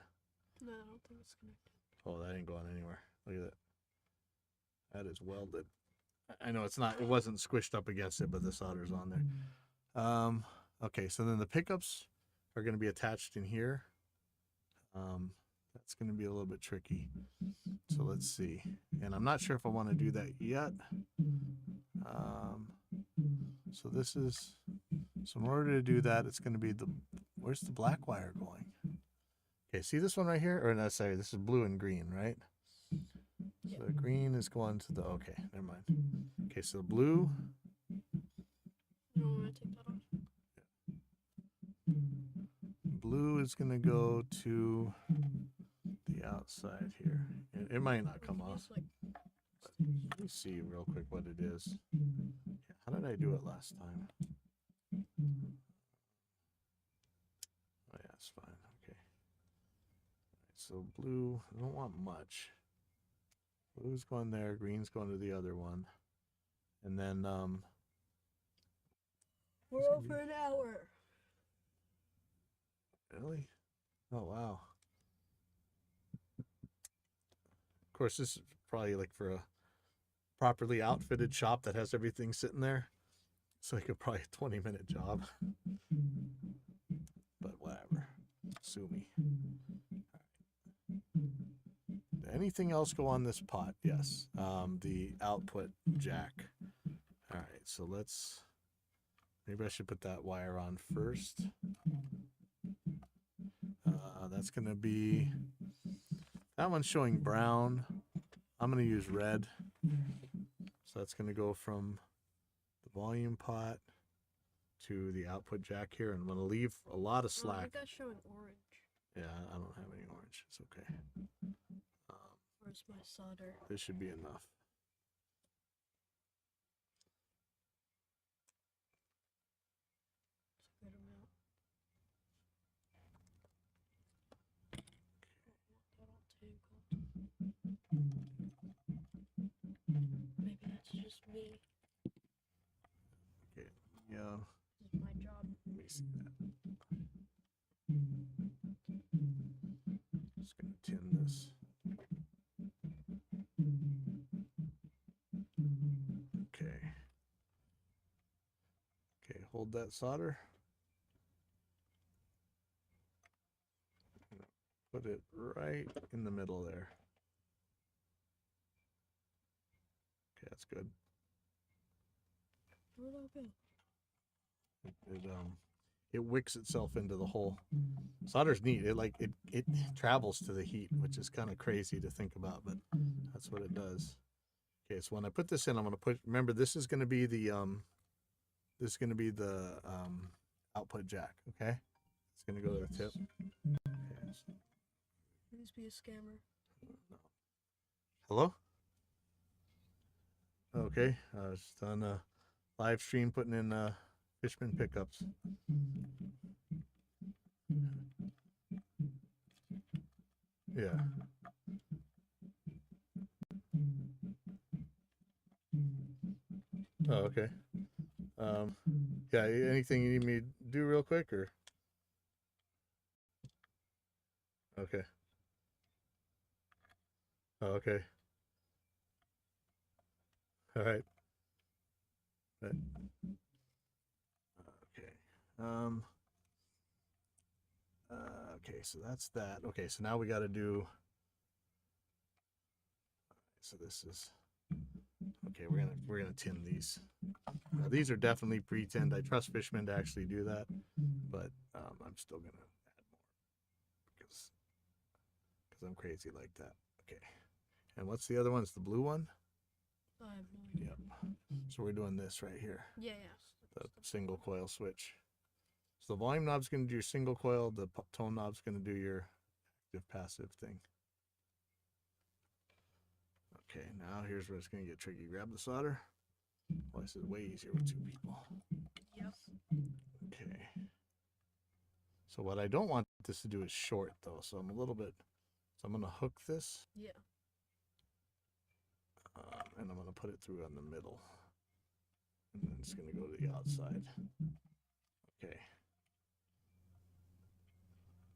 No, I don't think it's connected. Oh, that ain't going anywhere. Look at that. That is welded. I know it's not. It wasn't squished up against it, but the solder's on there. Okay, so then the pickups are going to be attached in here. That's going to be a little bit tricky. So let's see. And I'm not sure if I want to do that yet. So this is. So in order to do that, it's going to be where's the black wire going? Okay, see this one right here? Or no, sorry, this is blue and green, right? Yep. So green is going to the, okay, never mind. Okay, so blue. You don't want to take that off? Blue is going to go to the outside here. It might not come off. Like, Let me see real quick what it is. How did I do it last time? Oh yeah, it's fine. Okay. So blue, I don't want much. Blue's going there, green's going to the other one. And then we're over an hour. really? Oh wow. Of course, this is probably like for a properly outfitted shop that has everything sitting there. It's like probably a 20-minute job. But whatever. Sue me. Anything else go on this pot? Yes. The output jack. All right, so maybe I should put that wire on first. That's going to be, that one's showing brown. I'm going to use red. So that's going to go from the volume pot to the output jack here. And I'm going to leave a lot of Oh, I slack. think that's showing orange. Yeah, I don't have any orange. It's okay. Where's my solder? This should be enough. It's a good amount. That all tangled. Maybe that's just me. Okay, yeah. This is my job. Let me see that. Just gonna tin this. Okay. Okay, hold that solder. Put it right in the middle there. Okay, that's good. Where'd it go? It wicks itself into the hole. Solder's neat. It travels to the heat, which is kind of crazy to think about, but that's what it does. Okay, so when I put this in, I'm going to put. Remember, this is going to be the output jack. Okay, it's going to go to the tip. Okay, so, Please be a scammer. no. Hello. Okay, just on a live stream putting in Fishman pickups. Yeah. Oh, okay. Yeah, anything you need me to do real quick or? Okay. Oh, okay. All right. Right. Okay. Um, okay, so that's that. Okay, so now we got to do. So this is. Okay, we're gonna tin these. Now these are definitely pre-tinned. I trust Fishman to actually do that, but I'm still gonna add more because I'm crazy like that. Okay, and what's the other one? It's the blue one. I have no idea. Yep. So we're doing this right here, Yeah. the single coil switch. So the volume knob's gonna do your single coil. The tone knob's gonna do your active passive thing. Okay, now here's where it's gonna get tricky. Grab the solder. Well, this is way easier with two people. Yep. Okay. So what I don't want this to do is short though. So I'm a little bit. So I'm gonna hook this. Yeah. And I'm gonna put it through on the middle, and then it's gonna go to the outside. Okay.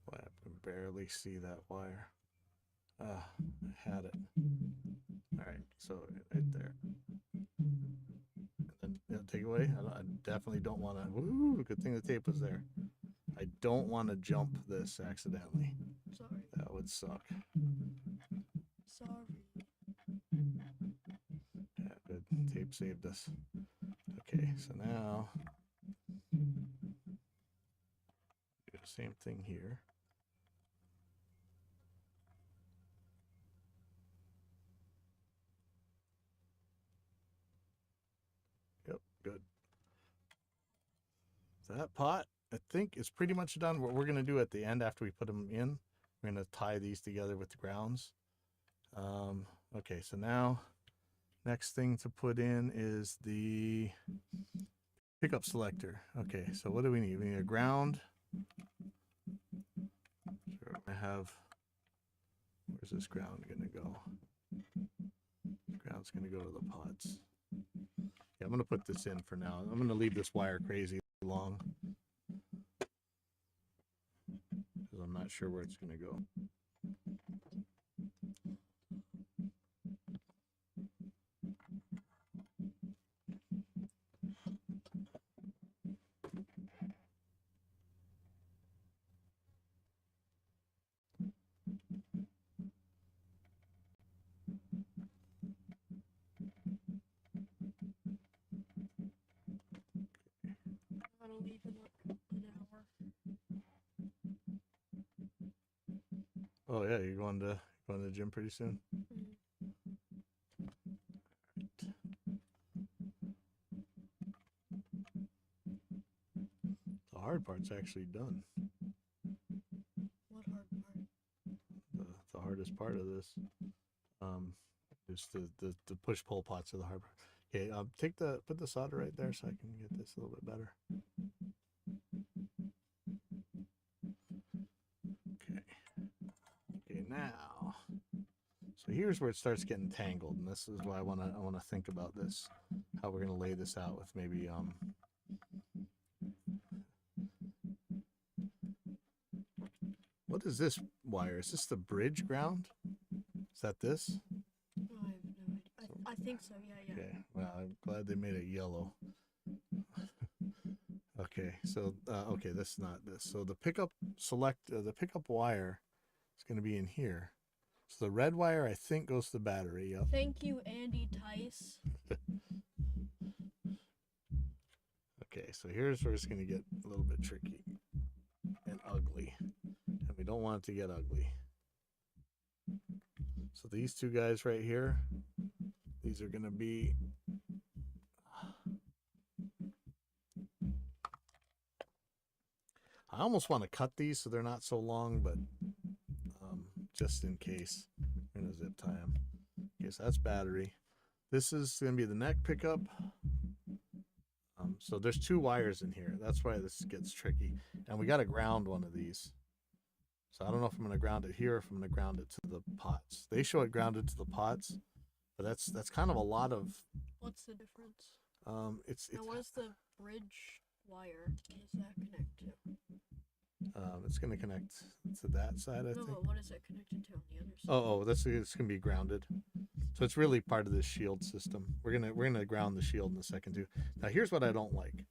Well, I can barely see that wire. I had it. All right, so right there. And then take it away. I definitely don't want to. Woo! Good thing the tape was there. I don't want to jump this accidentally. Sorry. That would suck. Sorry. Yeah, good. Tape saved us. Okay, so now do the same thing here. Yep, good. That pot, I think, is pretty much done. What we're going to do at the end after we put them in, we're going to tie these together with the grounds. Okay, so now next thing to put in is the pickup selector. Okay, so what do we need? We need a ground. So I have, where's this ground going to go? Ground's going to go to the pots. Yeah, I'm going to put this in for now. I'm going to leave this wire crazy long because I'm not sure where it's going to go. I'm gonna leave in like an hour. Oh yeah, you're going to the gym pretty soon. The hard part's actually done. What hard part? The hardest part of this is the push pull pots are the hard part. Okay, put the solder right there so I can get this a little bit better. Okay, now, so here's where it starts getting tangled, and this is why I wanna think about this, how we're gonna lay this out with maybe what is this wire? Is this the bridge ground? Is that this? I have no idea. I think so. Yeah. Okay, well, I'm glad they made it yellow. Okay, so okay, this is not this. So the pickup wire is going to be in here. So the red wire, I think, goes to the battery. Yep. Thank you, Andy Tice. Okay, so here's where it's going to get a little bit tricky and ugly, and we don't want it to get ugly. So these two guys right here, these are going to be. I almost want to cut these so they're not so long, but just in case, we're going to zip tie them. Okay, so that's battery. This is going to be the neck pickup. So there's two wires in here. That's why this gets tricky. And we got to ground one of these. So I don't know if I'm going to ground it here or if I'm going to ground it to the pots. They show it grounded to the pots, but that's kind of a lot of. What's the difference? It's Now, what is the bridge wire? What does that connect to? it's going to connect to that side, I No, think. but what is it connected to on the other side? Oh, it's going to be grounded. So it's really part of this shield system. We're gonna ground the shield in a second too. Now here's what I don't like.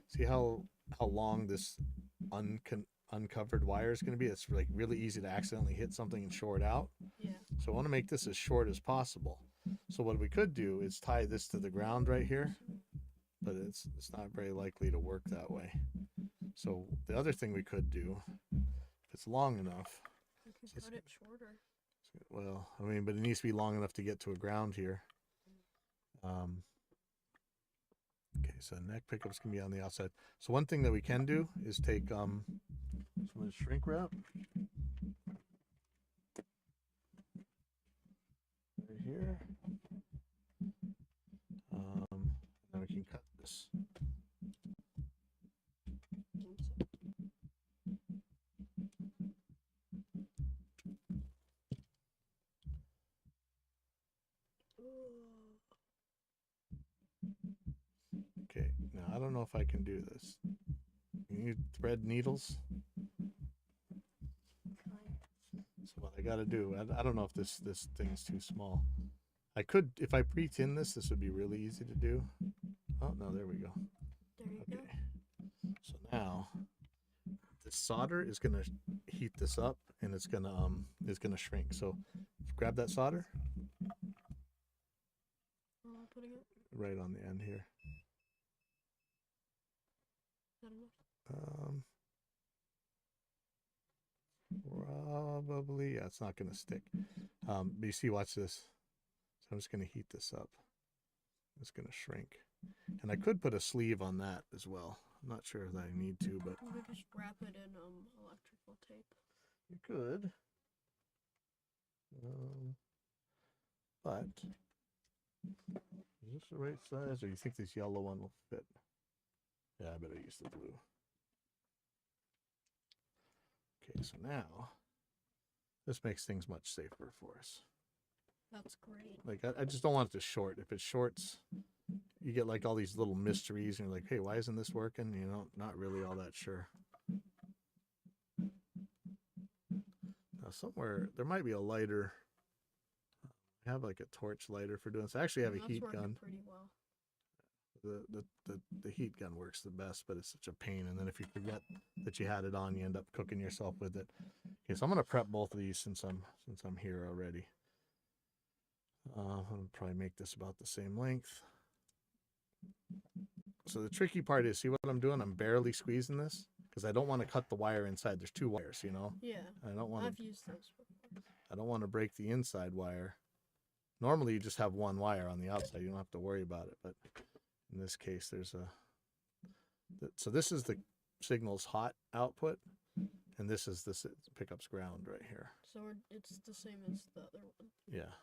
See how long this uncovered wire is going to be? It's like really easy to accidentally hit something and short out. Yeah. So I want to make this as short as possible. So what we could do is tie this to the ground right here, but it's not very likely to work that way. So the other thing we could do, if it's long enough, We could cut it shorter. well, I mean, but it needs to be long enough to get to a ground here. Okay, so neck pickups can be on the outside. So one thing that we can do is take some of the shrink wrap right here. Then we can cut this. Okay, now I don't know if I can do this. You need thread needles. So what I got to do, I don't know if this thing's too small. I could, if I pre-tin this would be really easy to do. Oh no, there we go. There you Okay. So now the solder is gonna heat this up, and it's gonna shrink. So grab that solder go. Putting it. right on the end here. Is that enough? Probably, yeah, it's not gonna stick. But you see, watch this. So I'm just gonna heat this up. It's gonna shrink, and I could put a sleeve on that as well. I'm not sure if I need to, but You could just wrap it in electrical tape. you could. But is this the right size, or you think this yellow one will fit? Yeah, I better use the blue. Okay, so now this makes things much safer for us. That's great. Like, I just don't want it to short. If it shorts, you get like all these little mysteries, and you're like, hey, why isn't this working? You know, not really all that sure. Now, somewhere there might be a lighter. I have like a torch lighter for doing this. I actually have a That's heat working gun. pretty well. The heat gun works the best, but it's such a pain. And then if you forget that you had it on, you end up cooking yourself with it. Okay, so I'm gonna prep both of these since I'm here already. I'm gonna probably make this about the same length. So the tricky part is, see what I'm doing? I'm barely squeezing this because I don't want to cut the wire inside. There's two wires, you know. Yeah. I don't want I've to. used those before. I don't want to break the inside wire. Normally, you just have one wire on the outside. You don't have to worry about it. But in this case, there's a. So this is the signal's hot output, and this is the pickup's ground right here. So it's the same as the other one. Yeah.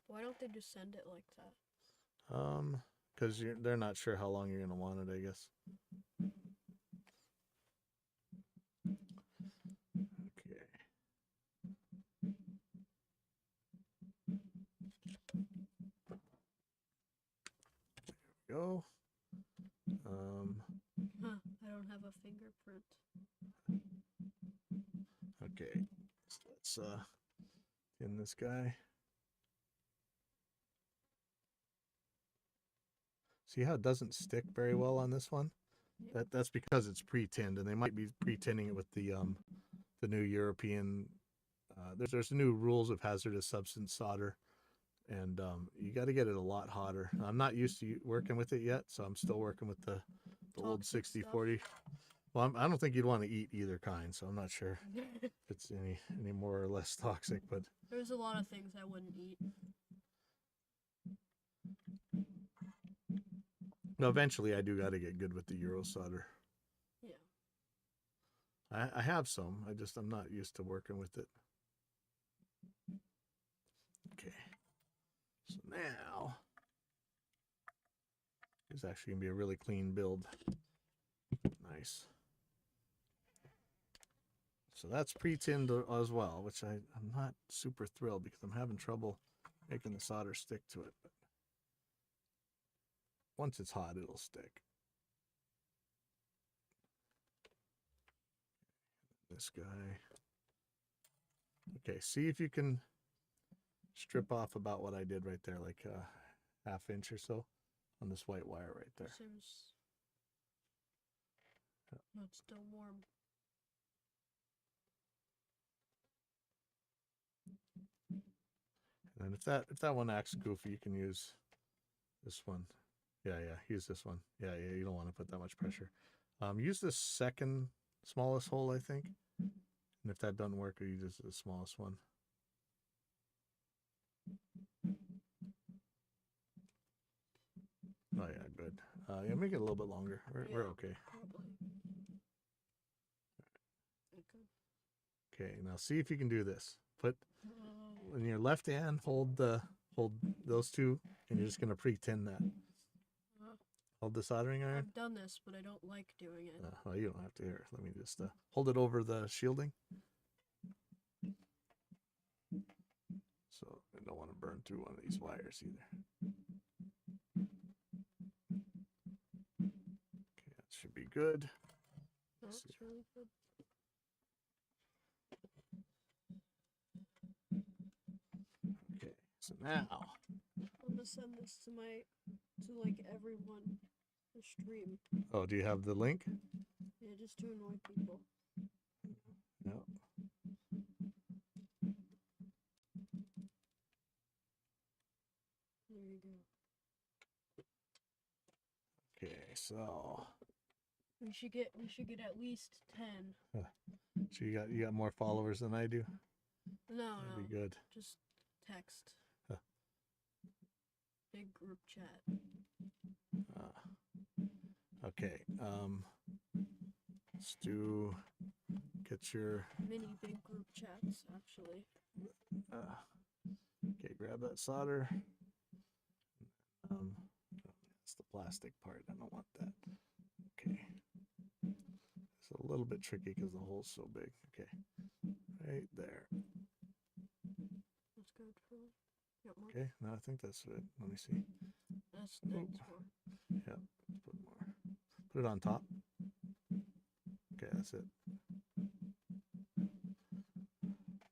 Why don't they just send it like that? Because they're not sure how long you're gonna want it, I guess. Okay. There we go. Huh, I don't have a fingerprint. Okay. So let's in this guy. See how it doesn't stick very well on this one? That's because it's pre-tinned, and they might be pre-tinning it with the new European. There's new rules of hazardous substance solder, and you got to get it a lot hotter. I'm not used to working with it yet, so I'm still working with the old Toxic 60/40. Well, I don't think you'd want to eat either kind, so I'm not sure if it's any more or less toxic, but There's a lot of things I wouldn't eat. no, eventually I do got to get good with the Euro solder. Yeah. I have some. I'm not used to working with it. Okay. So now it's actually gonna be a really clean build. nice. So that's pre-tinned as well, which I'm not super thrilled because I'm having trouble making the solder stick to it. But once it's hot, it'll stick. This guy. Okay, see if you can strip off about what I did right there, like a ½ inch or so on this white wire right there. Seems. No, it's still warm. And then if that one acts goofy, you can use this one. Yeah, use this one. Yeah, you don't want to put that much pressure. Use the second smallest hole, I think. And if that doesn't work, you use the smallest one. Oh yeah, good. Yeah, make it a little bit longer. We're okay. Probably. Okay, now see if you can do this. Put in your left hand, hold those two, and you're just gonna pre-tin that. Hold the soldering iron. I've done this, but I don't like doing it. Well, you don't have to. Here, let me just hold it over the shielding. So I don't want to burn through one of these wires either. Okay, that should be good. Oh, it's really good. Okay, so now I'm gonna send this to like everyone. The stream. oh, do you have the link? Yeah, just to annoy people. No. There you go. Okay, so We should get at least 10. so you got more followers than I do. No, That'd be good. just text. Huh. Big group chat. Okay. Let's get your. Mini big group chats, actually. Okay, grab that solder. That's the plastic part. I don't want that. Okay. It's a little bit tricky because the hole's so big. Okay. Right there. That's good for. Got more? Okay, now I think that's it. Let me see. That's Oh. more. Yeah, let's put more. Put it on top. Okay, that's it.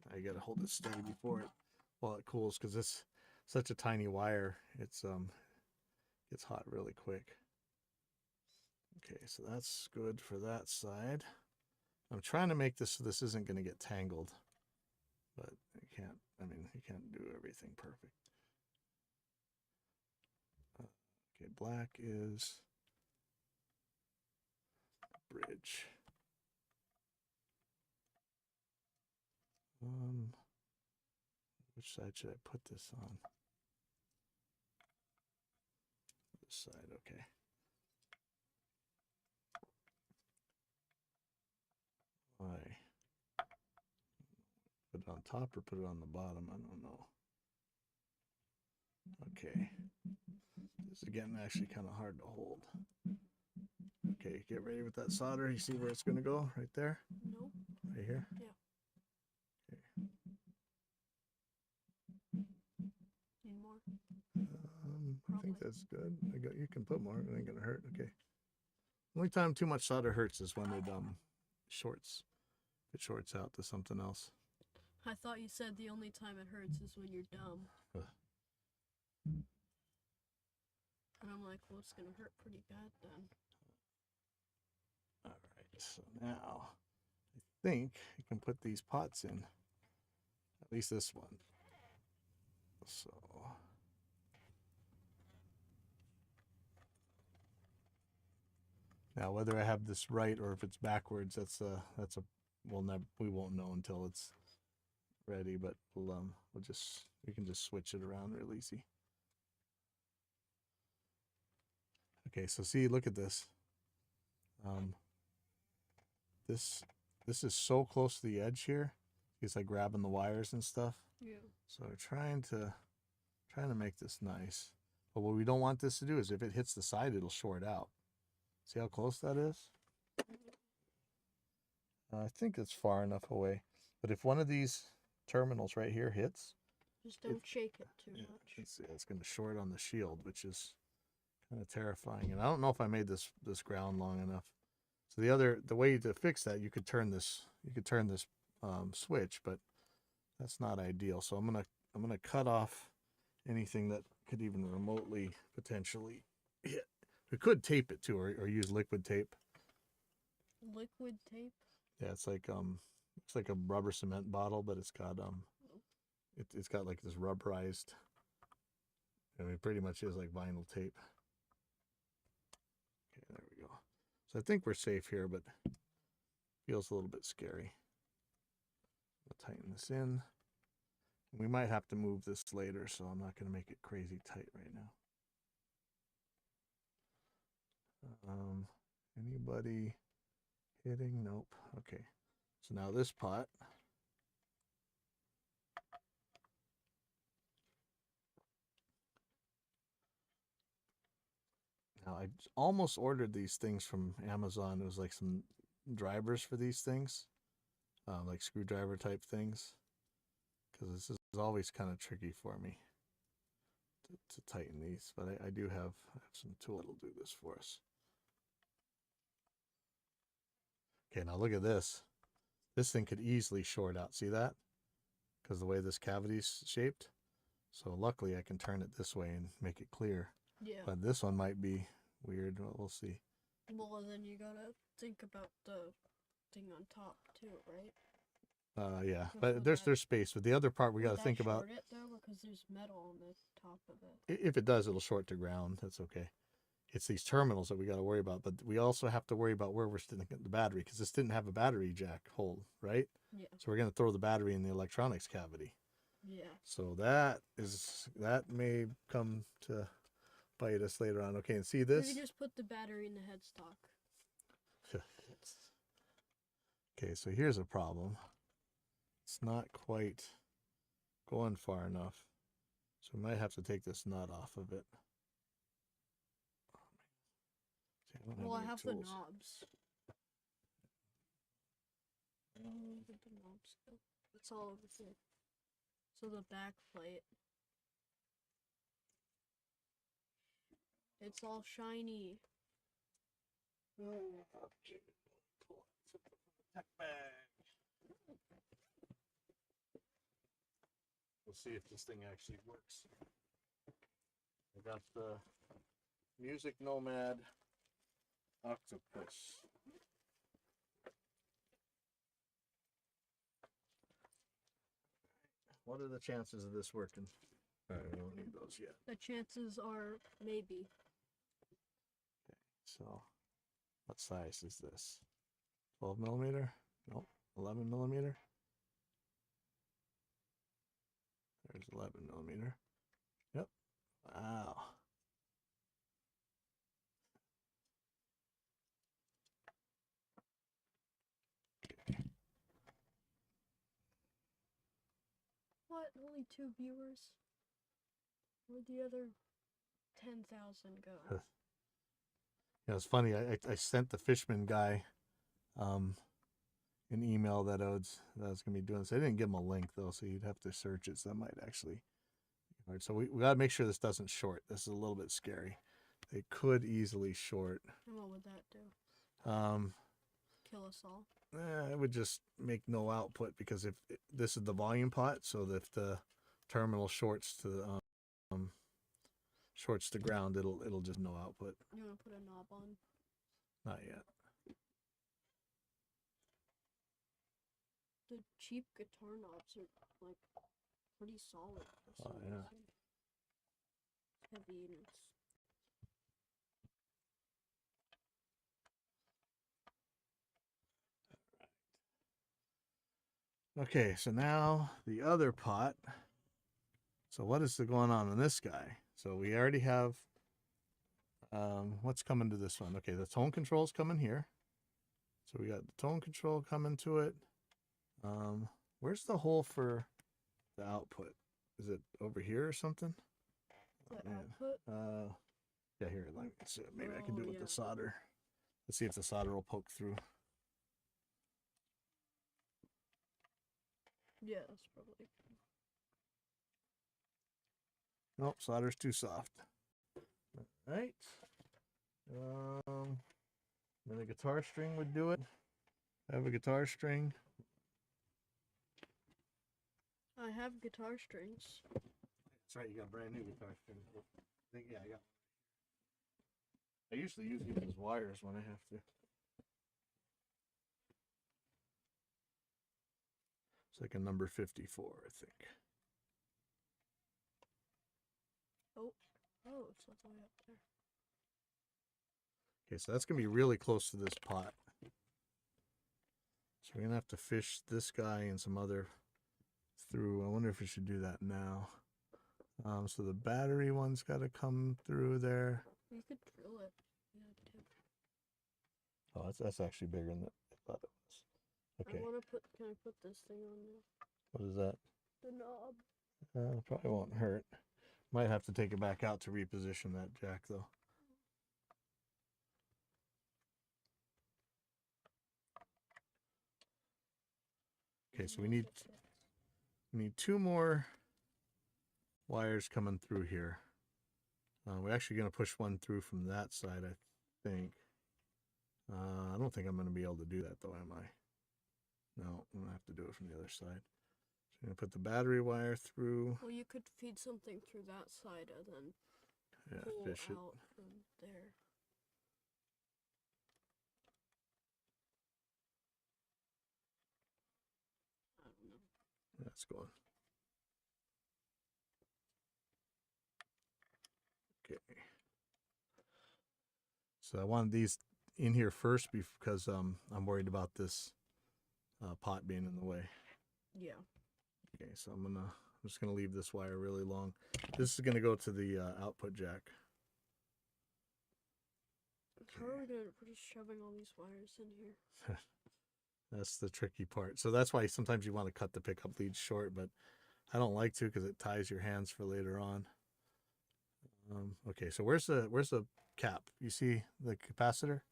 Now you gotta hold it steady before it cools because it's such a tiny wire. It's gets hot really quick. Okay, so that's good for that side. I'm trying to make this so this isn't going to get tangled, but you can't. I mean, you can't do everything perfect. Okay, black is bridge. Which side should I put this on? This side, okay. Why? Put it on top or put it on the bottom? I don't know. Okay. This is again actually kind of hard to hold. Okay, get ready with that solder. You see where it's going to go? Right there? Nope. Right here? Yeah. Okay. Need more? I think that's good. You can put more. It ain't going to hurt. Okay. Only time too much solder hurts is when it shorts. It shorts out to something else. I thought you said the only time it hurts is when you're dumb. And I'm like, well, it's gonna hurt pretty bad then. All right, so now I think you can put these pots in. At least this one. So now whether I have this right or if it's backwards, we won't know until it's ready, but we can just switch it around real easy. Okay, so see, look at this. This is so close to the edge here. It's like grabbing the wires and stuff. Yeah. So we're trying to make this nice. But what we don't want this to do is if it hits the side, it'll short out. See how close that is? I think it's far enough away. But if one of these terminals right here hits, Just don't shake it too yeah, much. it's going to short on the shield, which is kind of terrifying. And I don't know if I made this ground long enough. So the way to fix that, you could turn this switch, but that's not ideal. So I'm gonna cut off anything that could even remotely potentially hit. We could tape it too, or use liquid tape. Liquid tape? Yeah, it's like a rubber cement bottle, but it's got it's got like this rubberized. I mean, it pretty much is like vinyl tape. Okay, there we go. So I think we're safe here, but feels a little bit scary. We'll tighten this in. We might have to move this later, so I'm not going to make it crazy tight right now. Anybody hitting? Nope. Okay. So now this pot. Now I almost ordered these things from Amazon. It was like some drivers for these things, like screwdriver type things, because this is always kind of tricky for me to tighten these. But I do have some tool that'll do this for us. Okay, now look at this. This thing could easily short out. See that? Because the way this cavity's shaped. So luckily I can turn it this way and make it clear. Yeah. But this one might be weird. Well, we'll see. Well, and then you gotta think about the thing on top too, right? Yeah, So but there's space. But the other part we got to think about. Short it though, because there's metal on the top of it. If it does, it'll short to ground. That's okay. It's these terminals that we got to worry about. But we also have to worry about where we're sticking the battery, because this didn't have a battery jack hole, right? Yeah. So we're going to throw the battery in the electronics cavity. Yeah. So that may come to bite us later on. Okay, and see this? You just put the battery in the headstock. Okay, so here's a problem. It's not quite going far enough. So we might have to take this nut off of it. See, Well, I any have the tools. knobs. Where did the knobs go? It's all over here. So the back plate. It's all shiny. We'll see if this thing actually works. I got the Music Nomad Octopus. What are the chances of this working? I don't need those yet. The chances are maybe. Okay, so what size is this? 12 millimeter? Nope. 11 millimeter? There's 11 millimeter. Yep. Wow. What? Only 2 viewers? Where'd the other 10,000 go? Yeah, it's funny. I sent the Fishman guy an email that I was gonna be doing this. I didn't give him a link though, so you'd have to search it. So that might actually be hard. So we gotta make sure this doesn't short. This is a little bit scary. It could easily short. And what would that do? Kill us all. It would just make no output, because if this is the volume pot, so that if the terminal shorts to ground, it'll just no output. You want to put a knob on? Not yet. The cheap guitar knobs are like pretty solid. Oh yeah. Heavy units. Okay, so now the other pot. So what is going on this guy? So we already have what's coming to this one. Okay, the tone control's coming here. So we got the tone control coming to it. Where's the hole for the output? Is it over here or something? The Man. output? Yeah, here. Let me see. Maybe I can do it with the solder. Let's see if the solder will poke through. Yeah, that's probably. Nope, solder's too soft. All right. Then a guitar string would do it. I have a guitar string. I have guitar strings. That's right, you got brand new guitar strings. Yeah, I got. I usually use these as wires when I have to. It's like a number 54, I think. Oh, it's all the way up there. Okay, so that's going to be really close to this pot. So we're going to have to fish this guy and some other through. I wonder if we should do that now. So the battery one's got to come through there. You could drill it. Yeah, too. Oh, that's actually bigger than I thought it was. Okay, I want to put. Can I put this thing on there? what is that? The knob. Probably won't hurt. Might have to take it back out to reposition that jack though. Okay, so we need two more wires coming through here. We're actually going to push one through from that side, I think. I don't think I'm going to be able to do that though, am I? No, I'm going to have to do it from the other side. So I'm going to put the battery wire through. Well, you could feed something through that side and then pull Fish it. out from there. I don't know. That's going. Okay. So I wanted these in here first because I'm worried about this pot being in the way. Yeah. Okay, so I'm just gonna leave this wire really long. This is gonna go to the output jack. How are we gonna? We're just shoving all these wires in here. That's the tricky part. So that's why sometimes you want to cut the pickup leads short, but I don't like to because it ties your hands for later on. Okay, so where's the cap? You see the capacitor?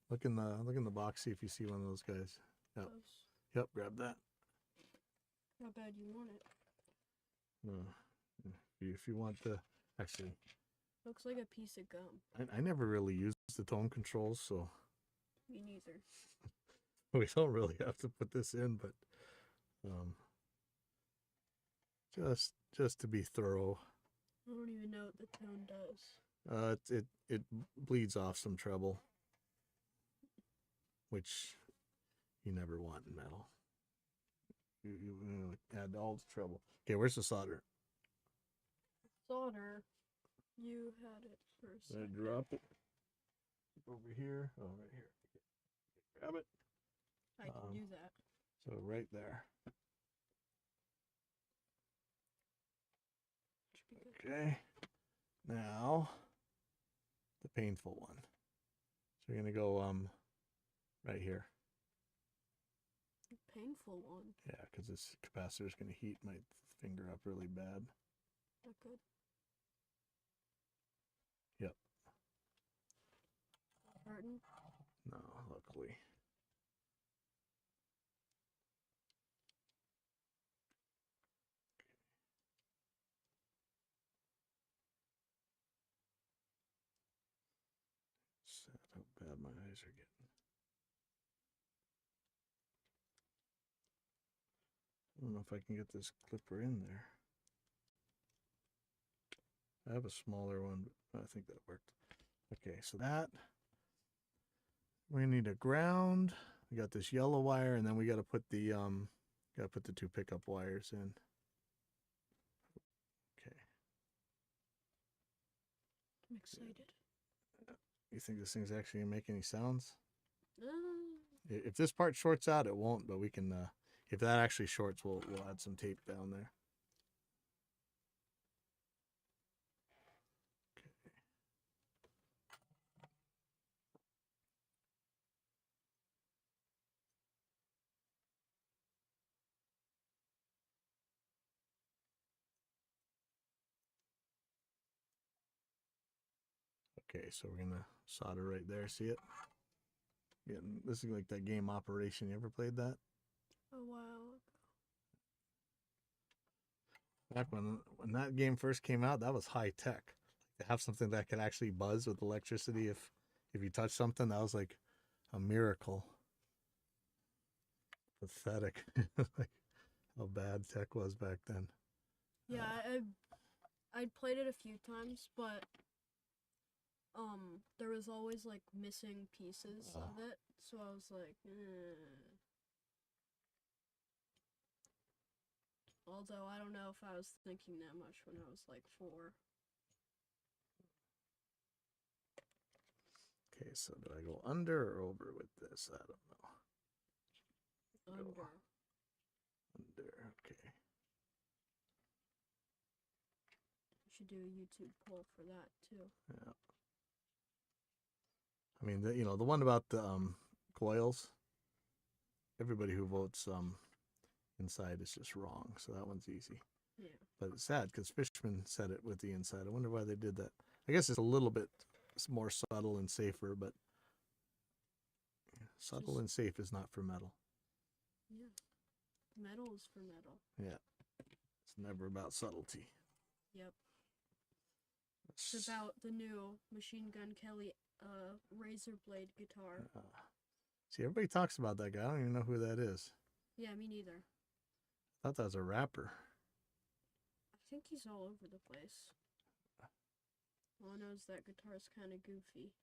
Look in the box. See if you see one of those guys. Yep. Yep. Grab that. How bad you want it? No, if you want the actually. Looks like a piece of gum. I never really used the tone controls, so Me neither. we don't really have to put this in, but just to be thorough. I don't even know what the tone does. It bleeds off some treble, which you never want in metal. You add all the treble. Okay, where's the solder? Solder. You had it first. I drop it over here. Oh, right here. Grab it. I can do that. So right there. Should be good. Okay. Now the painful one. So we're gonna go right here. Painful one. Yeah, because this capacitor is gonna heat my finger up really bad. Not good. Yep. Hurting? No, luckily. Sad how bad my eyes are getting. I don't know if I can get this clipper in there. I have a smaller one, but I think that worked. Okay, so that we need a ground. We got this yellow wire, and then we got to put the two pickup wires in. Okay. I'm excited. You think this thing's actually gonna make any sounds? Uh, If this part shorts out, it won't. But we can. If that actually shorts, we'll add some tape down there. Okay, so we're gonna solder right there. See it? getting this is like that game Operation. You ever played that? A while. Back when that game first came out, that was high tech. To have something that could actually buzz with electricity if you touch something, that was like a miracle. Pathetic. Like how bad tech was back then. Yeah, I played it a few times, but there was always like missing pieces of it, so I was like, Although I don't know if I was thinking that much when I was like 4. Okay, so do I go under or over with this? I don't know. Under. Under, okay. You should do a YouTube poll for that too. Yeah. I mean, the one about the coils. Everybody who votes inside is just wrong, so that one's easy. Yeah. But it's sad because Fishman said it with the inside. I wonder why they did that. I guess it's a little bit more subtle and safer, but subtle and safe is not for metal. Yeah. Metal is for metal. Yeah. It's never about subtlety. Yep. It's about the new Machine Gun Kelly razor blade guitar. See, everybody talks about that guy. I don't even know who that is. Yeah, me neither. I thought that was a rapper. I think he's all over the place. All I know is that guitar's kind of goofy.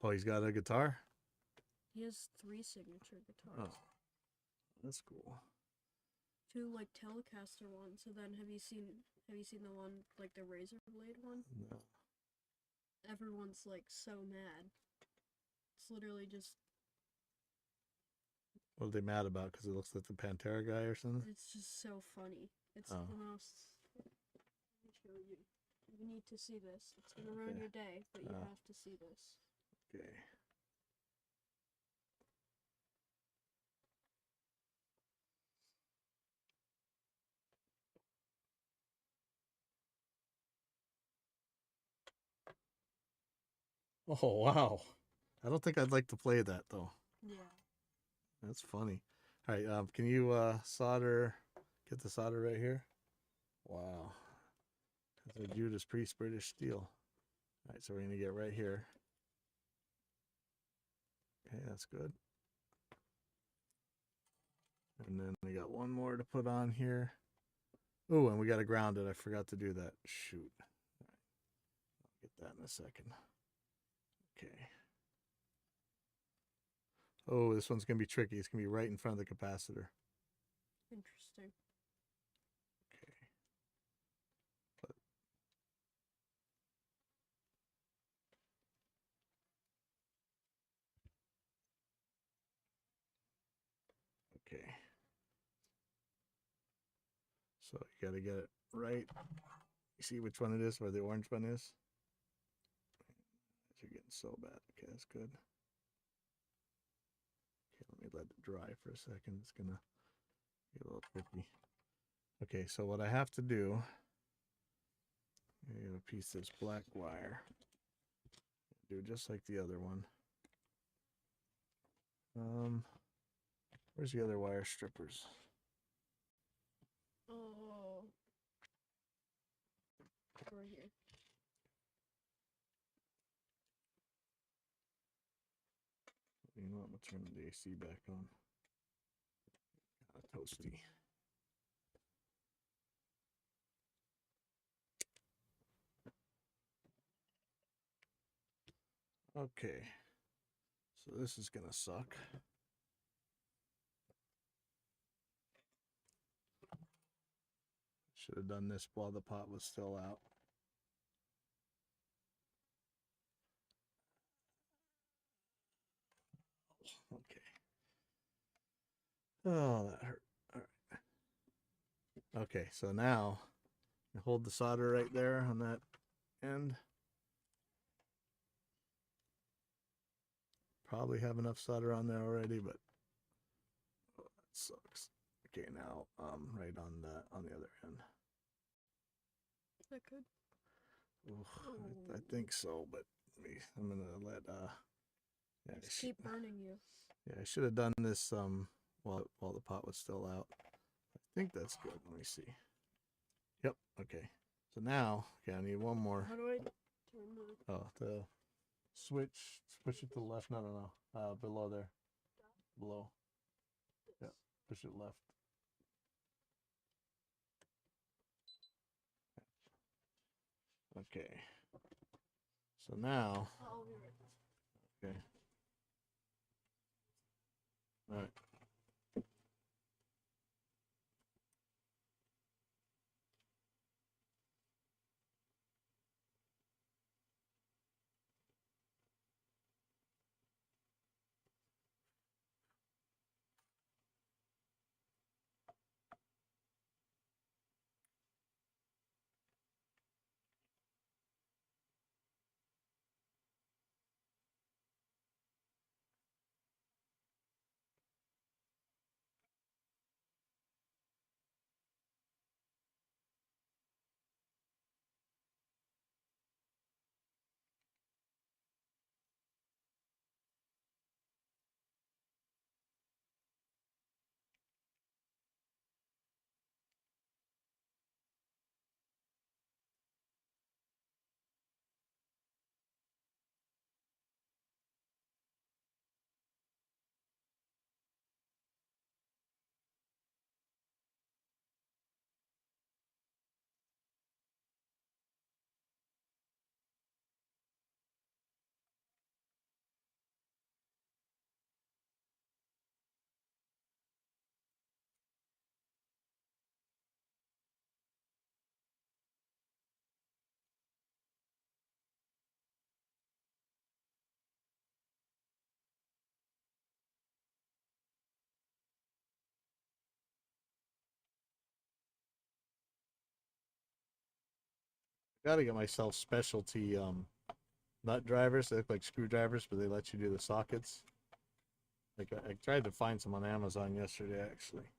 Oh, he's got a guitar? He has 3 signature guitars. Oh, that's cool. 2 like Telecaster ones. So then have you seen the one like the razor blade one? No. Everyone's like so mad. It's literally just What are they mad about? Because it looks like the Pantera guy or something? it's just so funny. It's Oh. the most. Let me show you. You need to see this. It's gonna ruin Okay. your day, but you Oh. have to see this. Okay. Oh, wow. I don't think I'd like to play that, though. Yeah. That's funny. All right, can you get the solder right here? Wow. That's a Judas Priest British steel. All right, so we're going to get right here. Okay, that's good. And then we got one more to put on here. Oh, and we got to ground it. I forgot to do that. Shoot. All right. I'll get that in a second. Okay. Oh, this one's going to be tricky. It's going to be right in front of the capacitor. Interesting. Okay. Okay. So you got to get it right. You see which one it is, where the orange one is? You're getting so bad. Okay, that's good. Okay, let me let it dry for a second. It's going to get a little tricky. Okay, so what I have to do, I got a piece of this black wire. Do just like the other one. Where's the other wire strippers? Oh. Over here. You know what? I'm gonna turn the AC back on. Toasty. Okay. So this is gonna suck. Should have done this while the pot was still out. Okay. Oh, that hurt. All right. Okay, so now I hold the solder right there on that end. Probably have enough solder on there already, but oh, that sucks. Okay, now right on the other end. Is that good? Oof, I think so, but I'm gonna let Yeah, Just keep burning you. I should have done this while the pot was still out. I think that's good. Let me see. Yep. Okay. So now, okay, I need one more. How do I turn the... Oh, the switch. Push it to the left. No, no, no. Below there. Below. Yeah. Push it left. Okay. So now. I'll be right back. Okay. All right. Gotta get myself specialty nut drivers. They look like screwdrivers, but they let you do the sockets. Like I tried to find some on Amazon yesterday, actually.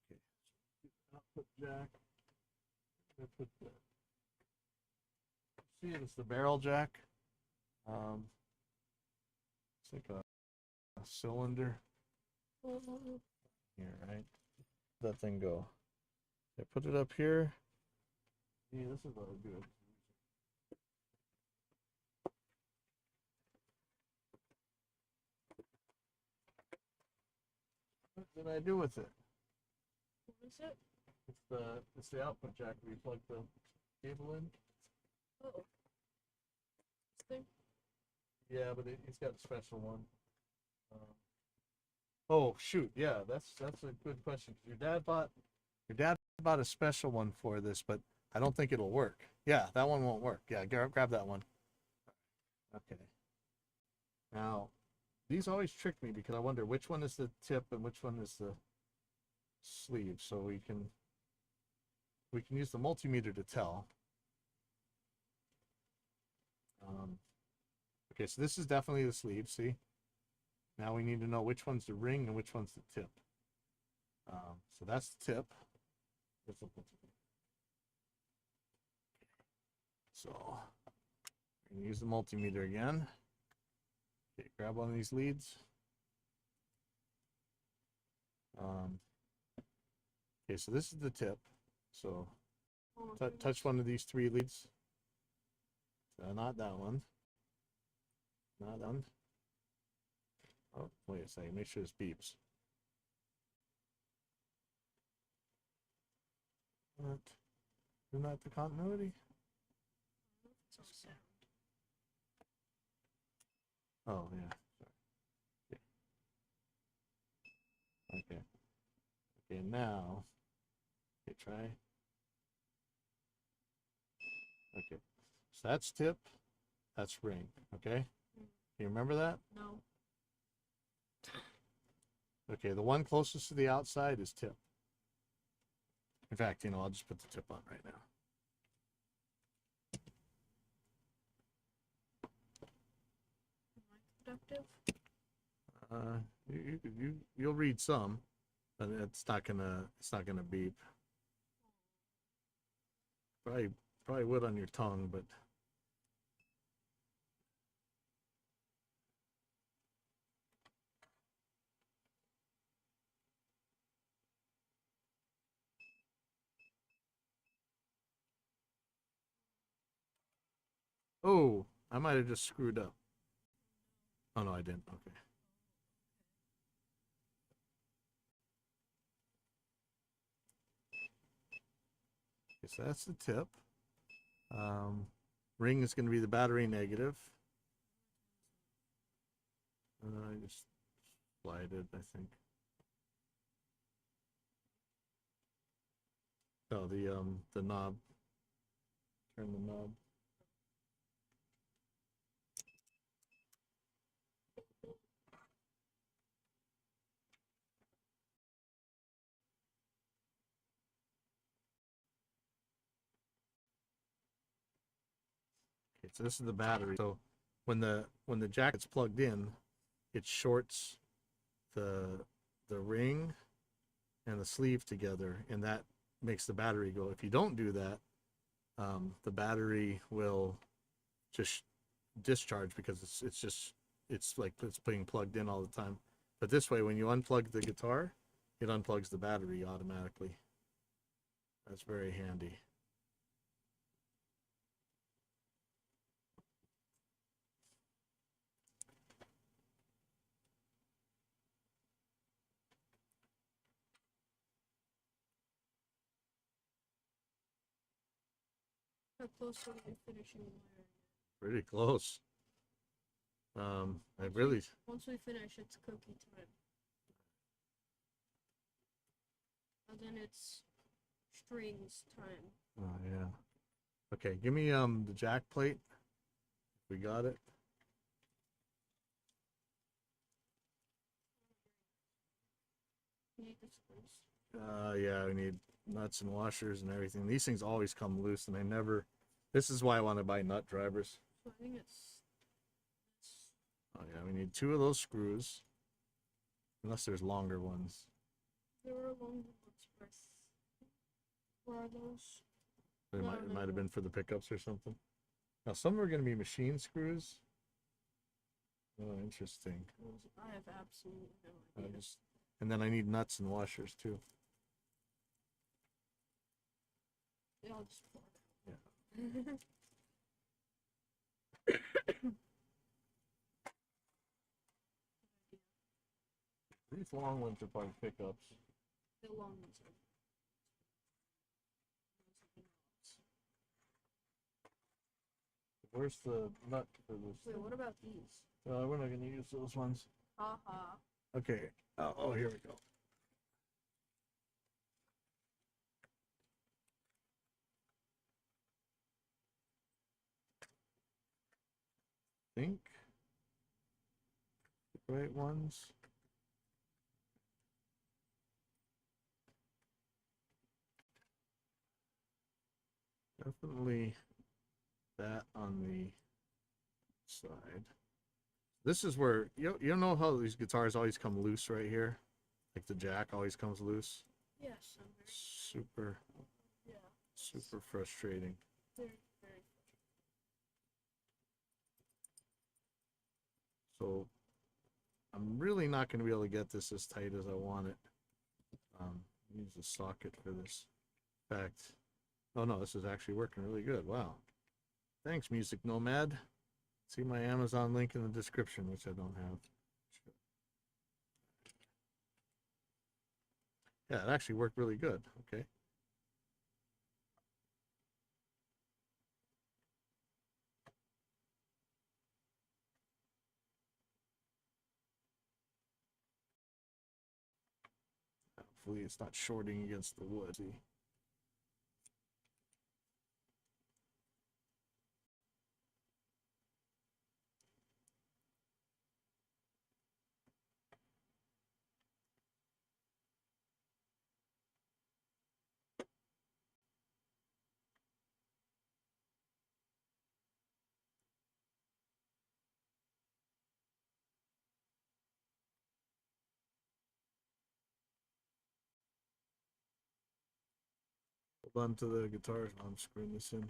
Okay. Output jack. Put the, see, it's the barrel jack. It's like a cylinder here, right? That thing go. I put it up here. Yeah, this is what I do. What did I do with it? What is it? It's the output jack where you plug the cable in. Oh. This thing? Yeah, but it's got a special one. Oh shoot, yeah, that's a good question. Your dad bought a special one for this, but I don't think it'll work. Yeah, that one won't work. Yeah, grab that one. Okay. Now, these always trick me because I wonder which one is the tip and which one is the sleeve. So we can use the multimeter to tell. Okay, so this is definitely the sleeve. See. Now we need to know which one's the ring and which one's the tip. So that's the tip. So we're gonna use the multimeter again. Okay, grab one of these leads. Okay, so this is the tip. So touch one of these three leads. Not that one. Not that one. Oh, wait a second. Make sure this beeps. What? Isn't that the continuity? It's all sound. Oh, yeah. Sorry. Yeah. Okay. Okay, now. Okay, try. Okay. So that's tip. That's ring. Okay? You remember that? No. Okay, the one closest to the outside is tip. In fact, I'll just put the tip on right now. Am I productive? You'll read some, but it's not gonna beep. Probably would on your tongue, but Oh, I might have just screwed up. Oh no, I didn't. Okay. Okay, so that's the tip. Ring is going to be the battery negative. I just slide it, I think. Oh, the knob. Turn the knob. Okay, so this is the battery. So when the jack is plugged in, it shorts the ring and the sleeve together, and that makes the battery go. If you don't do that, the battery will just discharge because it's like it's being plugged in all the time. But this way, when you unplug the guitar, it unplugs the battery automatically. That's very handy. How close are we finishing the wiring? Pretty close. I really. Once we finish, it's cookie time. And then it's strings time. Oh yeah. Okay, give me the jack plate. We got it. You need the screws. Yeah, we need nuts and washers and everything. These things always come loose, and I never. This is why I want to buy nut drivers. So I think it's Oh yeah, we need 2 of those screws, unless there's longer ones. there are longer ones with. Where are those? It No, might no, might have no. been for the pickups or something. Now some are going to be machine screws. Oh, interesting. I have absolutely no I idea. just, and then I need nuts and washers too. Yeah, I'll just pour it out. Yeah. These long ones are probably pickups. The long ones are. Where's the nut for this? Wait, what about these? We're not going to use those ones. Haha. Okay. Oh, here we go. Think the right ones. Definitely that on the side. This is where you know how these guitars always come loose right here, like the jack always comes loose. Yes, I'm very. Super, Yeah. super frustrating. Very, very. So I'm really not going to be able to get this as tight as I want it. Use a socket for this. In fact, oh no, this is actually working really good. Wow. Thanks, Music Nomad. See my Amazon link in the description, which I don't have. Yeah, it actually worked really good. Okay. Hopefully it's not shorting against the wood. See. Hold on to the guitar. I'm screwing this in.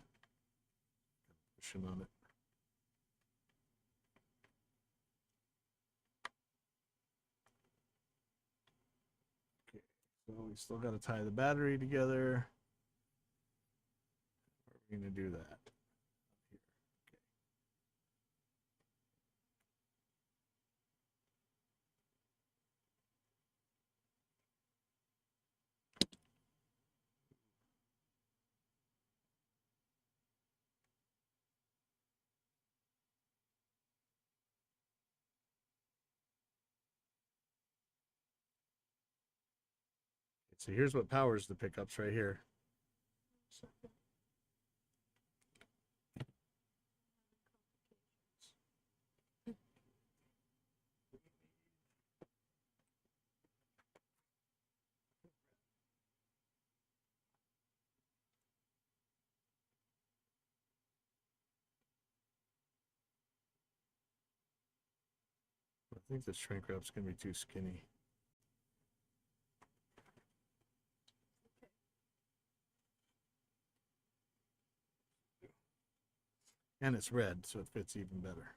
Pushing on it. Okay, so we still got to tie the battery together. We're going to do that. Here. Okay. So here's what powers the pickups right here. Second. I think the shrink wrap's gonna be too skinny. And it's red, so it fits even better.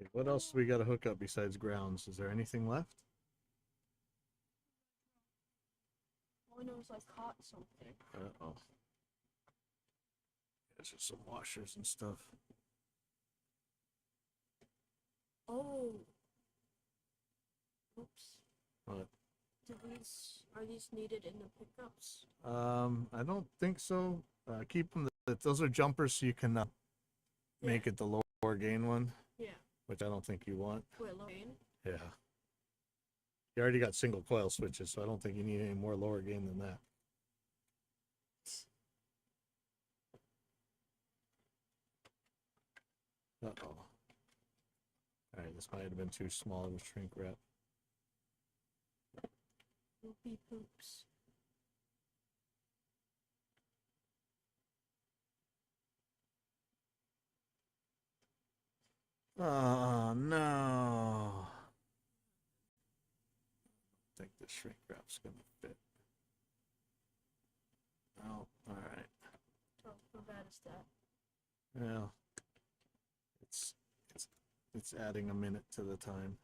Okay, what else do we got to hook up besides grounds? Is there anything left? All I know is I caught something. Uh-oh. There's just some washers and stuff. Oh. Oops. What? Are these needed in the pickups? I don't think so. Keep them. Those are jumpers, so you can make it the lower gain one, Yeah. which I don't think you want. Wait, Lorraine? Yeah. You already got single coil switches, so I don't think you need any more lower gain than that. Uh-oh. All right, this might have been too small of a shrink wrap. Poopy poops. Oh, no. I think the shrink wrap's going to fit. Oh, all right. Oh, how bad is that? Well, it's adding a minute to the time.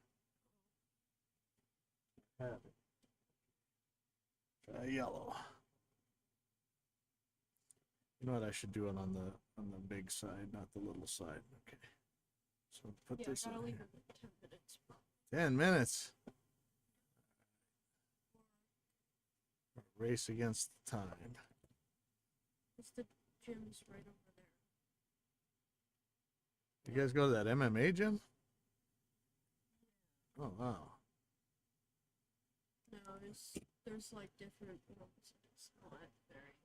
Have it. Try yellow. You know what? I should do it on the big side, not the little side. Okay. So put Yeah, this I gotta in leave here. it at 10 minutes. 10 minutes. Race against the time. It's the gym's right over there. You guys go to that MMA gym? Oh, wow. No, there's like different ones. It's not very.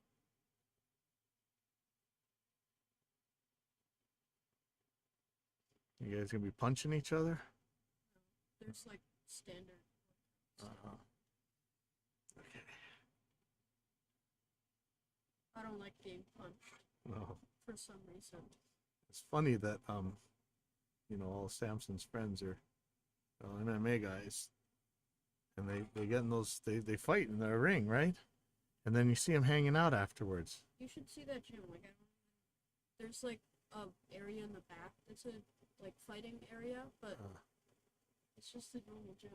You guys gonna be punching each other? There's like standard. Uh-huh. Okay. I don't like being punched No. for some reason. It's funny that all Samson's friends are MMA guys, and they get in those they fight in the ring, right? And then you see them hanging out afterwards. You should see that gym. Like, there's like a area in the back that's a like fighting area, but it's just a normal gym.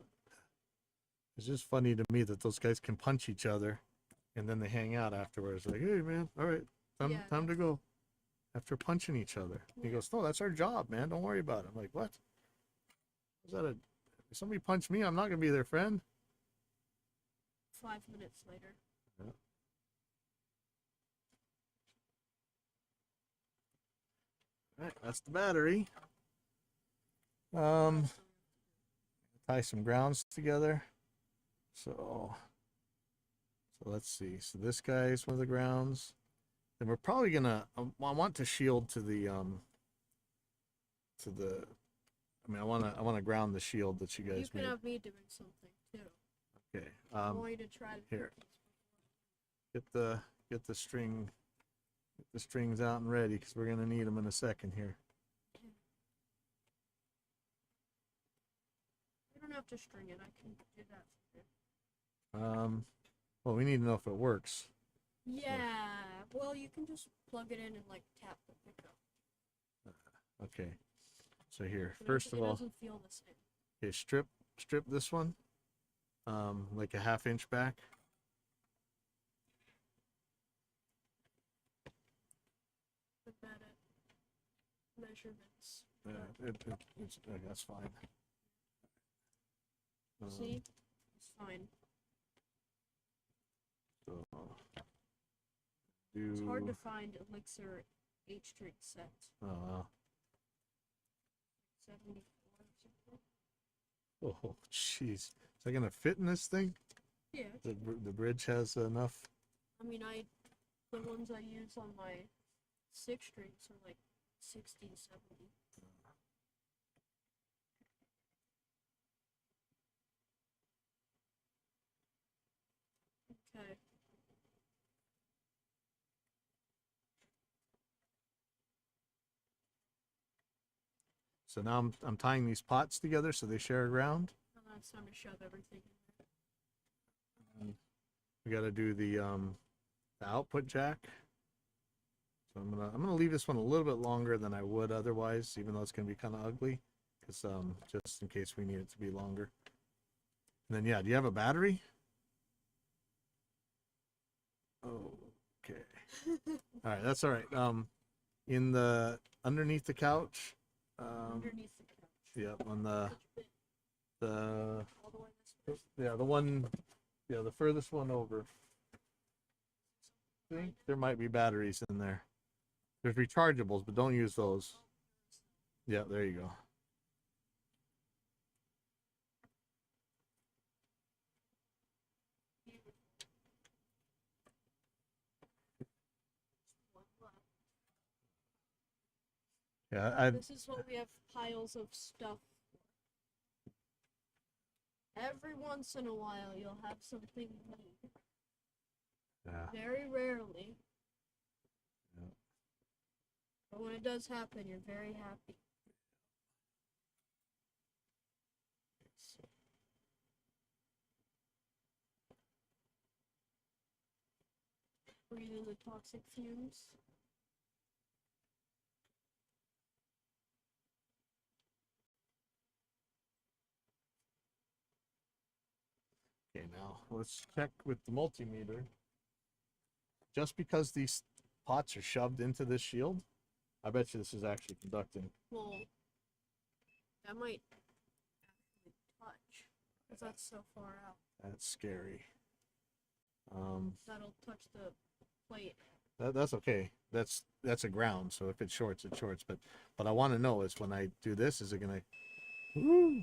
It's just funny to me that those guys can punch each other, and then they hang out afterwards. Like, hey man, all right, time to go. After punching each other, he goes, "No, that's our job, man. Don't worry about it." I'm like, "What? Is that if somebody punched me, I'm not gonna be their friend." 5 minutes later. Yeah. All right, that's the battery. Tie some grounds together. So let's see. So this guy's one of the grounds. Then we're probably gonna. I want to shield to the. I want to ground the shield that you guys You can made. have me doing something too. Okay. I want you to try to Here. Get the strings out and ready because we're gonna need them in a second here. You don't have to string it. I can do that for you. Well, we need to know if it works. Yeah. Well, you can just plug it in and like tap the pickup. Okay. So here, But first of it all, doesn't feel the same. okay, strip this one, like a 1/2 inch back. Put that in. measurements. Yeah, that's fine. See? It's fine. So, It's hard to find elixir H drink set. 74 or something. Oh, jeez. Is that gonna fit in this thing? Yeah. The bridge has enough. I mean, the ones I use on my 6 strings are like 60, 70. Okay. So now I'm tying these pots together so they share ground. Now it's time to shove everything in there. We got to do the output jack. So I'm gonna leave this one a little bit longer than I would otherwise, even though it's gonna be kind of ugly, because just in case we need it to be longer. And then yeah, do you have a battery? Oh, okay. All right, that's all right. In the underneath the couch. Underneath the couch. Yep, on the All the way this way. yeah, the one, yeah, the furthest one over. I think there might be batteries in there. There's rechargeables, but don't use those. Yeah, there you go. Yeah, This is what we have piles of stuff for. Every once in a while, you'll have something new. yeah. Very rarely. Yeah. But when it does happen, you're very happy. Breathe in the toxic fumes. Okay, now let's check with the multimeter. Just because these pots are shoved into this shield, I bet you this is actually conducting. Well, that might actually touch, because that's so far out. That's scary. That'll touch the plate. That's okay. That's a ground. So if it shorts, it shorts. But I want to know is when I do this, is it gonna? Woo!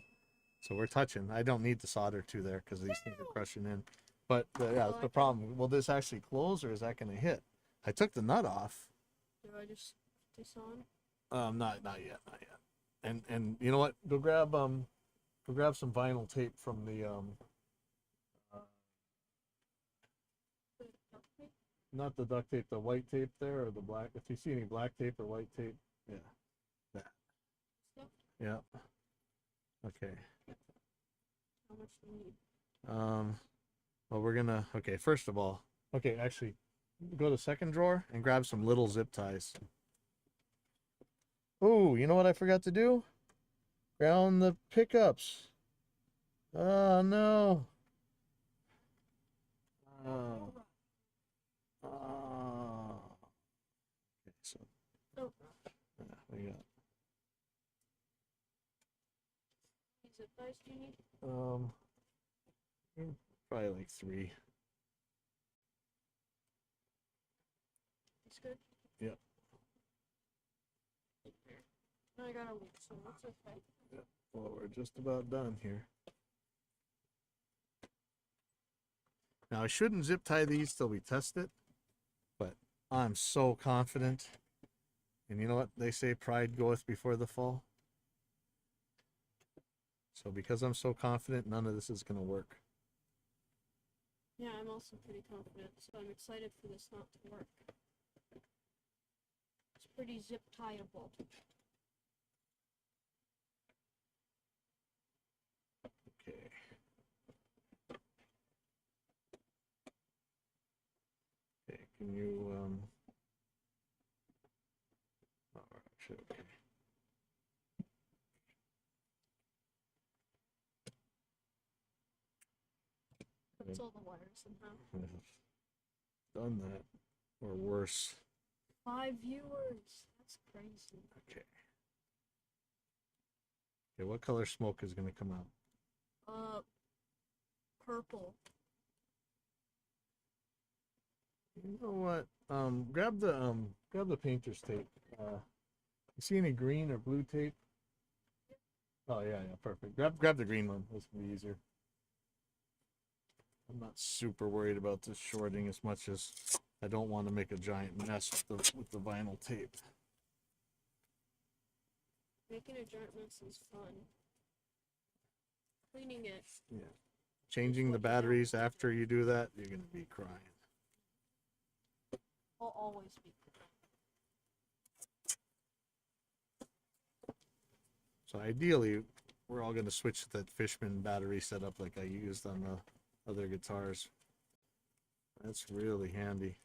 So we're touching. I don't need the solder to there because these things are crushing in. But yeah, that's the problem. Will this actually close or is that gonna hit? I took the nut off. Do I just put this on? Not yet, not yet. And you know what? Go grab some vinyl tape from the not the duct tape, the white tape there or the black. If you see any black tape or white tape, yeah, that. Stuff? Yeah. Okay. How much do you need? Well, we're gonna. Okay, first of all, okay, actually, go to second drawer and grab some little zip ties. Oh, you know what I forgot to do? Ground the pickups. Oh no. Oh. Oh. Okay, so Oh, yeah, we got zip ties do you need? probably like 3. It's good? Yep. I got a week, so that's okay. Well, we're just about done here. Now I shouldn't zip tie these till we test it, but I'm so confident. And you know what they say, pride goeth before the fall. So because I'm so confident, none of this is gonna work. Yeah, I'm also pretty confident, so I'm excited for this not to work. It's pretty zip tieable. Okay. Okay, can you all right, actually, okay. That's all the wires somehow. Done that or worse. 5 viewers. That's crazy. Okay. Okay, what color smoke is going to come out? Purple. You know what? Grab the painter's tape. You see any green or blue tape? Oh yeah, perfect. Grab the green one. This will be easier. I'm not super worried about this shorting as much as I don't want to make a giant mess with the vinyl tape. Making a giant mess is fun. Cleaning it. Yeah. Changing the What you don't batteries want to after you do that, you're gonna be crying. I'll always be. So ideally, we're all gonna switch to that Fishman battery setup like I used on the other guitars. That's really handy.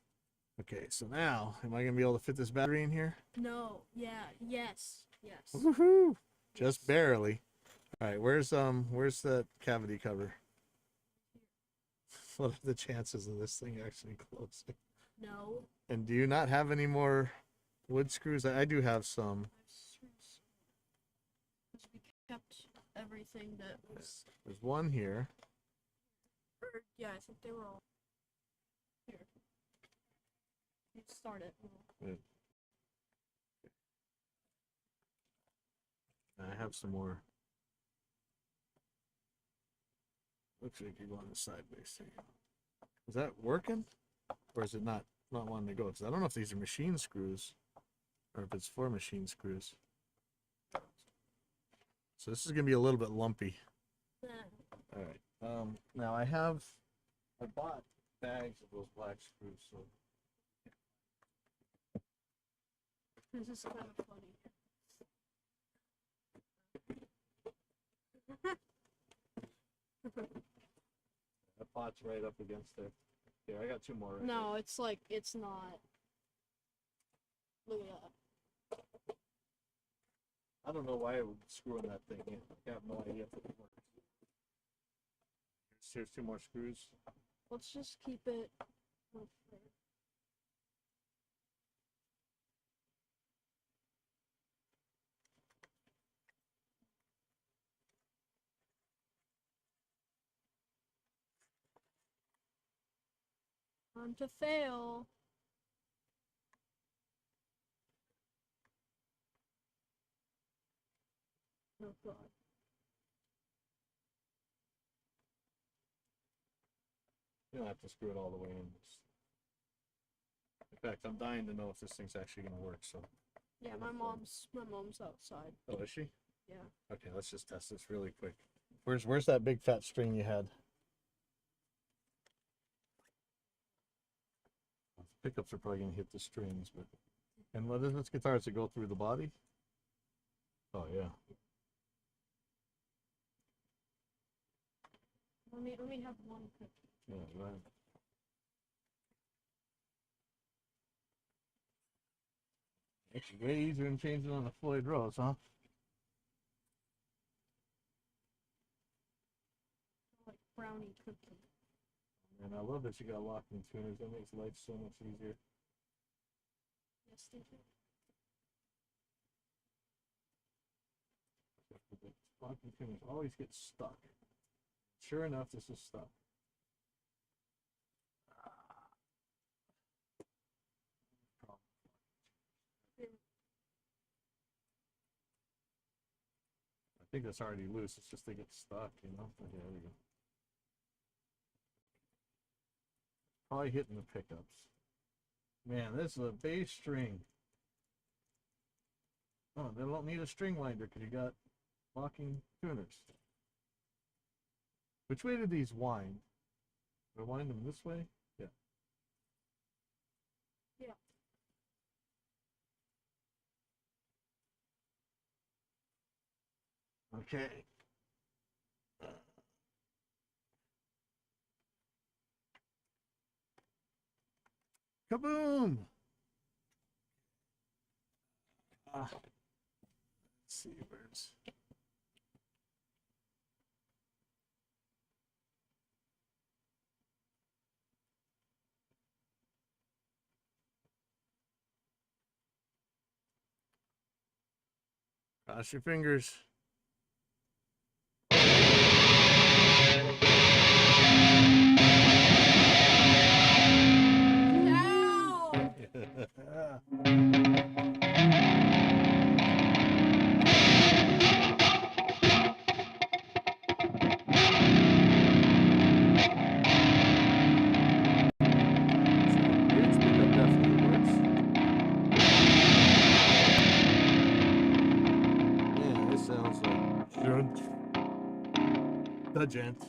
Okay, so now, am I gonna be able to fit this battery in here? No. Yeah. Yes. Yes. Woohoo! Just barely. All right, where's that cavity cover? What are the chances of this thing actually closing? No. And do you not have any more wood screws? I do have some. Because we kept everything that was. There's one here. Yeah, I think they were all here. You start it. Good. I have some more. Looks like you're going sideways here. Is that working? Or is it not wanting to go? Because I don't know if these are machine screws or if it's for machine screws. So this is going to be a little bit lumpy. All right. Now I bought bags of those black screws. So This is kind of funny. that pot's right up against there. Here, I got two more. Right No, it's like it's not. Look at that. I don't know why I would screw in that thing. I have no idea if it works. Here's two more screws. Let's just keep it. Time to fail. Oh god. You don't have to screw it all the way in. In fact, I'm dying to know if this thing's actually going to work. So. Yeah, my mom's outside. Oh, is she? Yeah. Okay, let's just test this really quick. Where's that big fat string you had? The pickups are probably gonna hit the strings, but and what is this guitar? Does it go through the body? Oh yeah. Let me have one pick. Yeah, right. Actually, way easier than changing on the Floyd Rose, huh? Like brownie cookie. And I love that you got locking tuners. That makes life so much easier. Yes, thank you. The locking tuners always get stuck. Sure enough, this is stuck. I think that's already loose. It's just they get stuck, you know. Okay, there we go. Probably hitting the pickups. Man, this is a bass string. Oh, they don't need a string winder because you got locking tuners. Which way do these wind? Do I wind them this way? Yeah. Yeah. Okay. Kaboom! Let's see, where's... Cross your fingers. Bridge pickup definitely works. Yeah, this sounds like gent. The gent.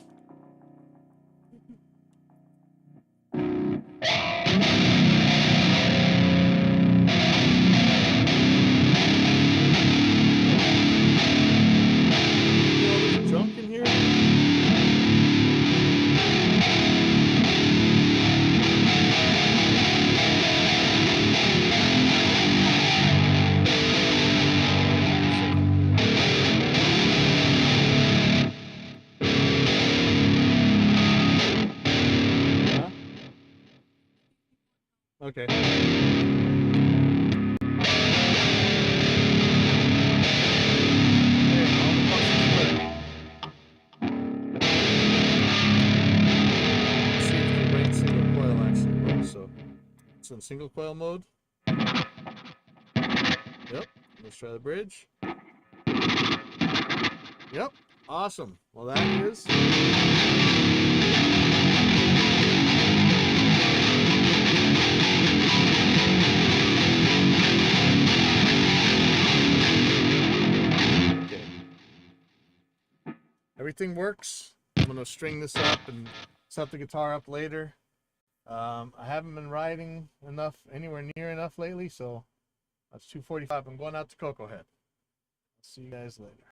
You know, there's junk in here. Huh? Okay. Hey, all the functions work. Let's see if the right single coil actually works. So it's in single coil mode. Yep. Let's try the bridge. Yep. Awesome. Well, that is. Okay. Everything works. I'm gonna string this up and set the guitar up later. I haven't been riding anywhere near enough lately, so that's 2:45. I'm going out to Cocoa Head. See you guys later.